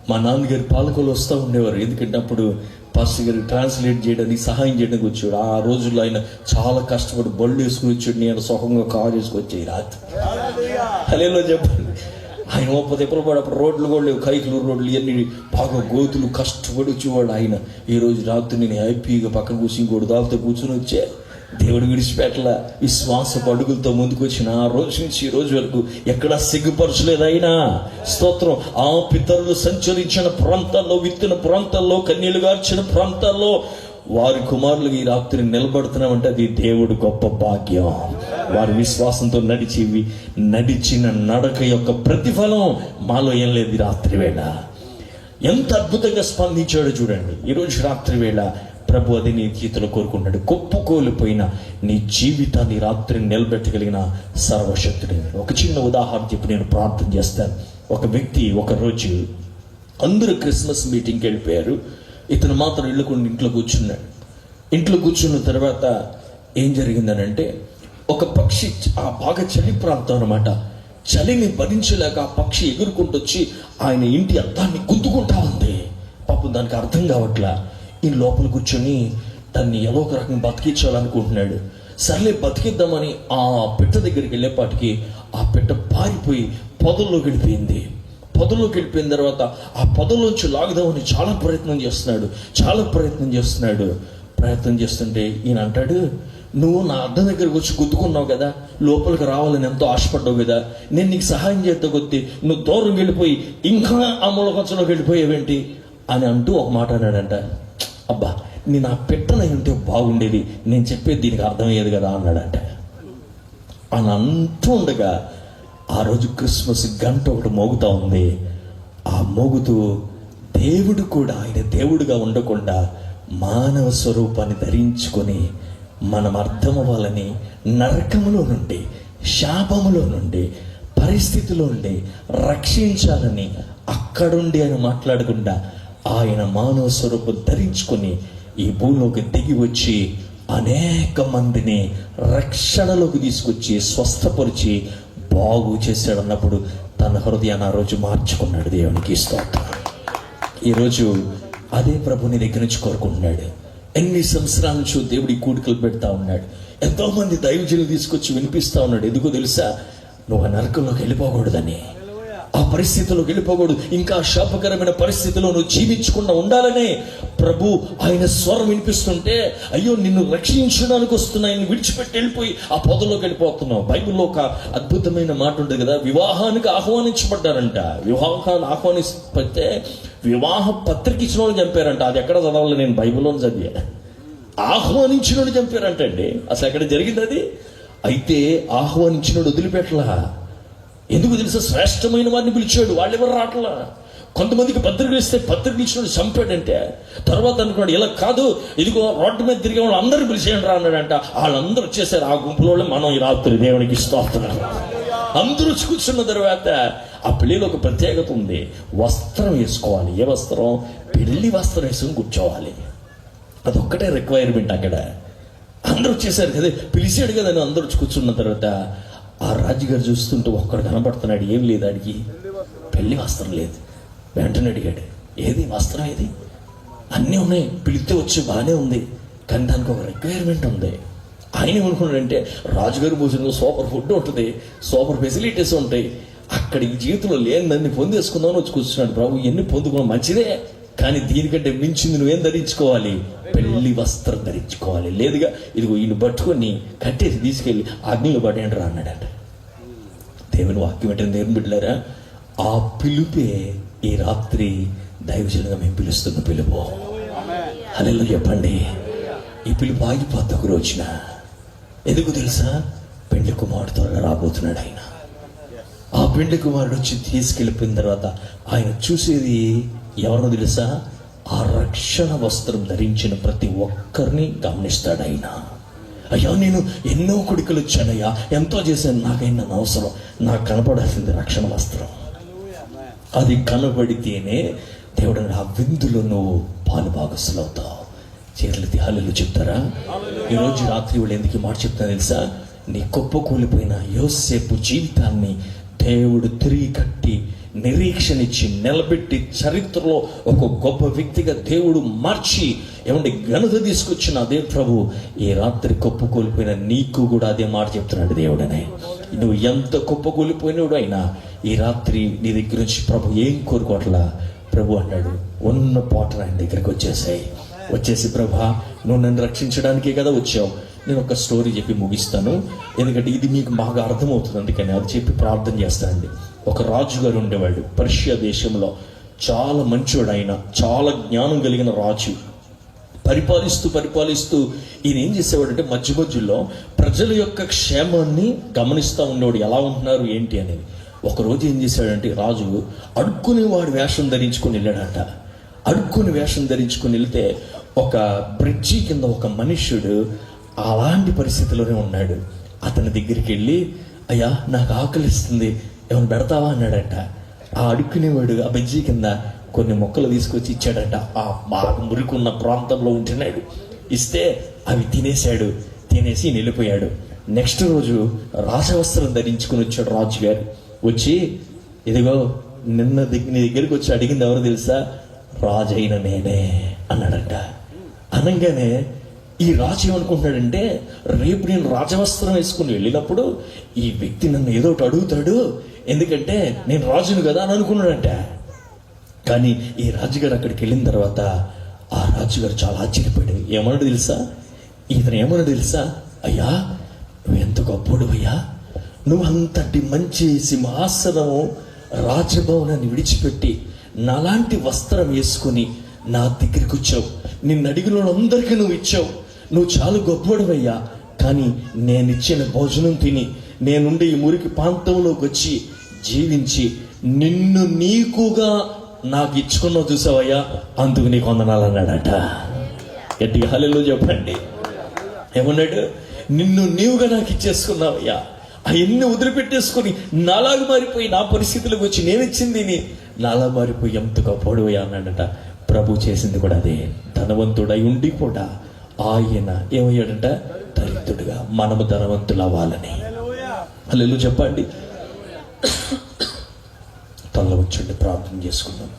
Speaker 2: మా నాన్నగారు పాలకులు వస్తూ ఉండేవారు. ఎందుకంటే అప్పుడు పాస్టర్ గారు ట్రాన్స్లేట్ చేయడానికి, సహాయం చేయడానికి వచ్చాడు. ఆ రోజుల్లో ఆయన చాలా కష్టపడి బళ్ళు వేసుకుని వచ్చాడు. నేను సుఖంగా కారు వేసుకొచ్చాయి రాత్రి. హల్లెలూయా చెప్పండి. ఆయన 30 ఎప్పుడు పడి అప్పుడు రోడ్లు కూడా లేవు, కైకులు రోడ్లు ఇవన్నీ బాగా గోతులు, కష్టపడి వచ్చేవాడు ఆయన. ఈ రోజు రాత్రి నేను హ్యాపీగా పక్కన కూర్చుని ఇంకోటి దారితో కూర్చుని వచ్చే దేవుడు విడిచిపెట్టల. విశ్వాస అడుగులతో ముందుకు వచ్చిన ఆ రోజు నుంచి ఈ రోజు వరకు ఎక్కడా సిగ్గుపరచలేదు ఆయన. స్తోత్రం. ఆ పితరులు సంచరించిన ప్రాంతాల్లో, విత్తిన ప్రాంతాల్లో, కన్నీళ్లు గార్చిన ప్రాంతాల్లో వారి కుమారులు ఈ రాత్రి నిలబడుతున్నామంటే అది దేవుడు గొప్ప భాగ్యం. వారి విశ్వాసంతో నడిచిన నడక యొక్క ప్రతిఫలం మాలో ఏం లేదు. రాత్రి వేళ ఎంత అద్భుతంగా స్పందించాడో చూడండి. ఈరోజు రాత్రి వేళ ప్రభు అది నీ చేతిలో కోరుకున్నాడు. కుప్పకూలిపోయిన నీ జీవితాన్ని రాత్రి నిలబెట్టగలిగిన సర్వశక్తుడు. ఒక చిన్న ఉదాహరణ చెప్పి నేను ప్రార్థన చేస్తాను. ఒక వ్యక్తి ఒక రోజు అందరూ క్రిస్మస్ మీటింగ్కి వెళ్ళిపోయారు. ఇతను మాత్రం ఇంట్లో కూర్చున్నాడు. ఇంట్లో కూర్చున్న తర్వాత ఏం జరిగిందనంటే, ఒక పక్షి, ఆ బాగా చలి ప్రాంతం అనమాట, చలిని భరించలేక ఆ పక్షి ఎగురుకుంటూ వచ్చి ఆయన ఇంటి అద్దాన్ని గుద్దుకుంటా ఉంది. పాపం దానికి అర్థం కావట్లా. ఈ లోపల కూర్చొని దాన్ని ఏదో ఒక రకంగా బతికించాలనుకుంటున్నాడు. సర్లే బతికిద్దామని ఆ పెట్ట దగ్గరికి వెళ్ళేపాటికి ఆ పెట్ట పారిపోయి పొదల్లోకి వెళ్ళిపోయింది. పొదలోకి వెళ్ళిపోయిన తర్వాత ఆ పొదలోంచి లాగుదామని చాలా ప్రయత్నం చేస్తుంటే ఈయన అంటాడు, నువ్వు నా అద్దం దగ్గరకు వచ్చి గుద్దుకున్నావు కదా, లోపలికి రావాలని ఎంతో ఆశపడ్డావు కదా, నేను నీకు సహాయం చేద్దా కొద్ది నువ్వు దూరం వెళ్ళిపోయి ఇంకా ఆ మూలకొచ్చలోకి వెళ్ళిపోయావేంటి అని అంటూ ఒక మాట అన్నాడంట. అబ్బా, నేను ఆ పెట్టనై ఉంటే బాగుండేది, నేను చెప్పేది దీనికి అర్థమయ్యేది కదా అన్నాడంట. అని అంటూ ఉండగా ఆ రోజు క్రిస్మస్ గంట ఒకటి మోగుతా ఉంది. ఆ మోగుతూ దేవుడు కూడా ఆయన దేవుడుగా ఉండకుండా మానవ స్వరూపాన్ని ధరించుకొని మనం అర్థం అవ్వాలని నరకములో నుండి, శాపములో నుండి, పరిస్థితిలో నుండి రక్షించాలని అక్కడుండి ఆయన మాట్లాడకుండా ఆయన మానవ స్వరూపం ధరించుకొని ఈ భూమిలోకి దిగి వచ్చి అనేక మందిని రక్షణలోకి తీసుకొచ్చి స్వస్థపరిచి బాగు చేశాడు. అన్నప్పుడు తన హృదయాన్ని ఆ రోజు మార్చుకున్నాడు. దేవునికి స్తోత్రం. ఈరోజు అదే ప్రభు నీ దగ్గర నుంచి కోరుకుంటున్నాడు. ఎన్ని సంవత్సరాల నుంచి దేవుడి కూడికలు పెడతా ఉన్నాడు. ఎంతో మంది దైవజనులు తీసుకొచ్చి వినిపిస్తా ఉన్నాడు. ఎందుకో తెలుసా? నువ్వు ఆ నరకంలోకి వెళ్ళిపోకూడదని, ఆ పరిస్థితిలోకి వెళ్ళిపోకూడదు, ఇంకా శాపకరమైన పరిస్థితిలో నువ్వు జీవించకుండా ఉండాలనే ప్రభు ఆయన స్వరం వినిపిస్తుంటే, అయ్యో నిన్ను రక్షించడానికి వస్తున్నాయని విడిచిపెట్టి వెళ్ళిపోయి ఆ పొదలోకి వెళ్ళిపోతున్నావు. బైబిల్లో ఒక అద్భుతమైన మాట ఉంటుంది కదా, వివాహానికి ఆహ్వానించబడ్డారంట. వివాహాన్ని ఆహ్వానిస్తే వివాహ పత్రిక ఇచ్చిన వాళ్ళు చంపారంట. అది ఎక్కడ చదవాలి? నేను బైబిల్లో చదివా. ఆహ్వానించినోడు చంపారంట అండి. అసలు ఎక్కడ జరిగింది అది? అయితే ఆహ్వానించినోడు వదిలిపెట్టలా. ఎందుకు తెలుసా? శ్రేష్టమైన వారిని పిలిచాడు, వాళ్ళు ఎవరు రావట్లా. కొంతమందికి పత్రికలు ఇస్తే పత్రికలు ఇచ్చినోడు చంపాడంటే, తర్వాత అనుకున్నాడు ఇలా కాదు, ఇదిగో రోడ్డు మీద తిరిగే వాళ్ళు అందరూ పిలిచేయండి రా అన్నాడంట. వాళ్ళందరూ వచ్చేసారు. ఆ గుంపులో మనం ఈ రాత్రి దేవునికి స్తోత్రం. అందరూ కూర్చున్న తర్వాత ఆ పెళ్లిలో ఒక ప్రత్యేకత ఉంది. వస్త్రం వేసుకోవాలి. ఏ వస్త్రం? పెళ్లి వస్త్రం వేసుకుని కూర్చోవాలి. అదొక్కటే రిక్వైర్మెంట్. అక్కడ అందరూ వచ్చేసారు కదా, పిలిచాడు కదా, అందరూ వచ్చి కూర్చున్న తర్వాత ఆ రాజుగారు చూస్తుంటే ఒక్కడు కనబడుతున్నాడు. ఏం లేదు, అడిగి పెళ్లి వస్త్రం లేదు. వెంటనే అడిగాడు, ఏది వస్త్రం ఏది? అన్నీ ఉన్నాయి, పిలిస్తే వచ్చి బాగానే ఉంది, కానీ దానికి ఒక రిక్వైర్మెంట్ ఉంది. ఆయన ఏమనుకున్నాడంటే, రాజుగారు భోజనంలో సూపర్ ఫుడ్ ఉంటుంది, సూపర్ ఫెసిలిటీస్ ఉంటాయి, అక్కడ ఈ జీవితంలో లేని దాన్ని పొందేసుకుందామని వచ్చి కూర్చున్నాడు. ప్రభు ఎన్ని పొందుకున్నావు మంచిదే, కానీ దీనికంటే మించింది నువ్వేం ధరించుకోవాలి? పెళ్లి వస్త్రం ధరించుకోవాలి. లేదుగా ఇదిగో ఈయన పట్టుకొని కట్టేసి తీసుకెళ్ళి అగ్నిలో పడేయండి రా అన్నాడట. దేవుని వాక్యం ఏంటంటే, దేవుని బిడ్డలారా, ఆ పిలుపే ఈ రాత్రి దైవజనంగా మేము పిలుస్తున్న పిలుపు. హల్లెలూయా చెప్పండి. ఈ పిలుపు ఆగిపోద్ది ఒక రోజున. ఎందుకు తెలుసా? పెండ్లి కుమారుడు త్వరగా రాబోతున్నాడు. ఆయన ఆ పెండ్లి కుమారుడు వచ్చి తీసుకెళ్ళిపోయిన తర్వాత ఆయన చూసేది ఎవరినో తెలుసా? ఆ రక్షణ వస్త్రం ధరించిన ప్రతి ఒక్కరిని గమనిస్తాడు ఆయన. అయ్యా నేను ఎన్నో కొడుకులు వచ్చానయ్యా, ఎంతో చేశాను, నాకైనా అవసరం, నాకు కనపడాల్సింది రక్షణ వస్త్రం. అది కనబడితేనే దేవుడు ఆ విందులో నువ్వు పాలు భాగస్తులు అవుతావు. చేతులెత్తి హల్లెలూయా చెప్తారా? ఈరోజు రాత్రి వాళ్ళు ఎందుకు మాట చెప్తాను తెలుసా? నీ కుప్ప కూలిపోయిన యోసేపు జీవితాన్ని దేవుడు తిరిగి కట్టి నిరీక్షణ ఇచ్చి నిలబెట్టి చరిత్రలో ఒక గొప్ప వ్యక్తిగా దేవుడు మార్చి ఏమంటే ఘనత తీసుకొచ్చిన అదే ప్రభు ఈ రాత్రి కుప్పకూలిపోయిన నీకు కూడా అదే మాట చెప్తున్నాడు దేవుడనే. నువ్వు ఎంత కుప్పకూలిపోయినాడు అయినా ఈ రాత్రి నీ దగ్గర నుంచి ప్రభు ఏం కోరుకోవట్లా. ప్రభు అన్నాడు, ఉన్న పోటన ఆయన దగ్గరికి వచ్చేసి ప్రభా నువ్వు నన్ను రక్షించడానికే కదా వచ్చావు. నేను ఒక స్టోరీ చెప్పి ముగిస్తాను, ఎందుకంటే ఇది మీకు బాగా అర్థమవుతుంది, అందుకని అది చెప్పి ప్రార్థన చేస్తానండి. ఒక రాజుగారు ఉండేవాడు పర్షియా దేశంలో. చాలా మంచోడు ఆయన, చాలా జ్ఞానం కలిగిన రాజు. పరిపాలిస్తూ ఈయన ఏం చేసేవాడంటే మధ్య మధ్యలో ప్రజల యొక్క క్షేమాన్ని గమనిస్తూ ఉండేవాడు, ఎలా ఉంటున్నారు ఏంటి అనేది. ఒకరోజు ఏం చేశాడంటే రాజు అడుక్కునేవాడు వేషం ధరించుకొని వెళ్ళాడంట. అడుక్కుని వేషం ధరించుకొని వెళ్తే ఒక బ్రిడ్జి కింద ఒక మనుష్యుడు అలాంటి పరిస్థితిలోనే ఉన్నాడు. అతని దగ్గరికి వెళ్ళి, అయ్యా నాకు ఆకలిస్తుంది, ఏమైనా పెడతావా అన్నాడంట. ఆ అడుక్కునేవాడు ఆ బ్రిడ్జి కింద కొన్ని మొక్కలు తీసుకొచ్చి ఇచ్చాడంట. ఆ బాగా మురికున్న ప్రాంతంలో ఉంటున్నాడు. ఇస్తే అవి తినేసి వెళ్ళిపోయాడు. నెక్స్ట్ రోజు రాజవస్త్రం ధరించుకుని వచ్చాడు రాజుగారు. వచ్చి ఇదిగో నీ దగ్గరికి వచ్చి అడిగింది ఎవరు తెలుసా? రాజు అయిన నేనే అన్నాడంట. అనగానే ఈ రాజు ఏమనుకుంటున్నాడంటే, రేపు నేను రాజవస్త్రం వేసుకుని వెళ్ళినప్పుడు ఈ వ్యక్తి నన్ను ఏదో ఒకటి అడుగుతాడు, ఎందుకంటే నేను రాజును కదా అని అనుకున్నాడంట. కానీ ఈ రాజుగారు అక్కడికి వెళ్ళిన తర్వాత ఆ రాజుగారు చాలా ఆశ్చర్యపడి ఏమన్నాడు తెలుసా? ఇతను ఏమన్నాడు తెలుసా? అయ్యా నువ్వు ఎంత గొప్పడు అయ్యా, నువ్వు అంతటి మంచి సింహాసనము రాజభవనాన్ని విడిచిపెట్టి నాలాంటి వస్త్రం వేసుకుని నా దగ్గరికి వచ్చావు, నిన్ను అడిగిన వాళ్ళందరికీ నువ్వు ఇచ్చావు, నువ్వు చాలా గొప్పవాడివయ్యా. కానీ నేనిచ్చిన భోజనం తిని నేనుండే ఈ మురికి ప్రాంతంలోకి వచ్చి జీవించి నిన్ను నీకుగా నాకు ఇచ్చుకున్నావు చూసావయ్యా, అందుకు నీకు వందనాలు అన్నాడట. గట్టిగా హల్లెలూయా చెప్పండి. ఏమన్నాడు? నిన్ను నీవుగా నాకు ఇచ్చేసుకున్నావయ్యా, అవన్నీ వదిలిపెట్టేసుకుని నాలాగా మారిపోయి నా పరిస్థితులకు వచ్చి నేను ఇచ్చింది నాలా మారిపోయి ఎంత గొప్పవాడివయ్యా అన్నాడట. ప్రభు చేసింది కూడా అదే. ధనవంతుడై ఉండి కూడా ఆయన ఏమయ్యాడంట? దరిద్రుడుగా. మనము ధనవంతులు అవ్వాలని. హల్లెలూయా చెప్పండి. తల్ల వచ్చండి, ప్రార్థన చేసుకుందాం.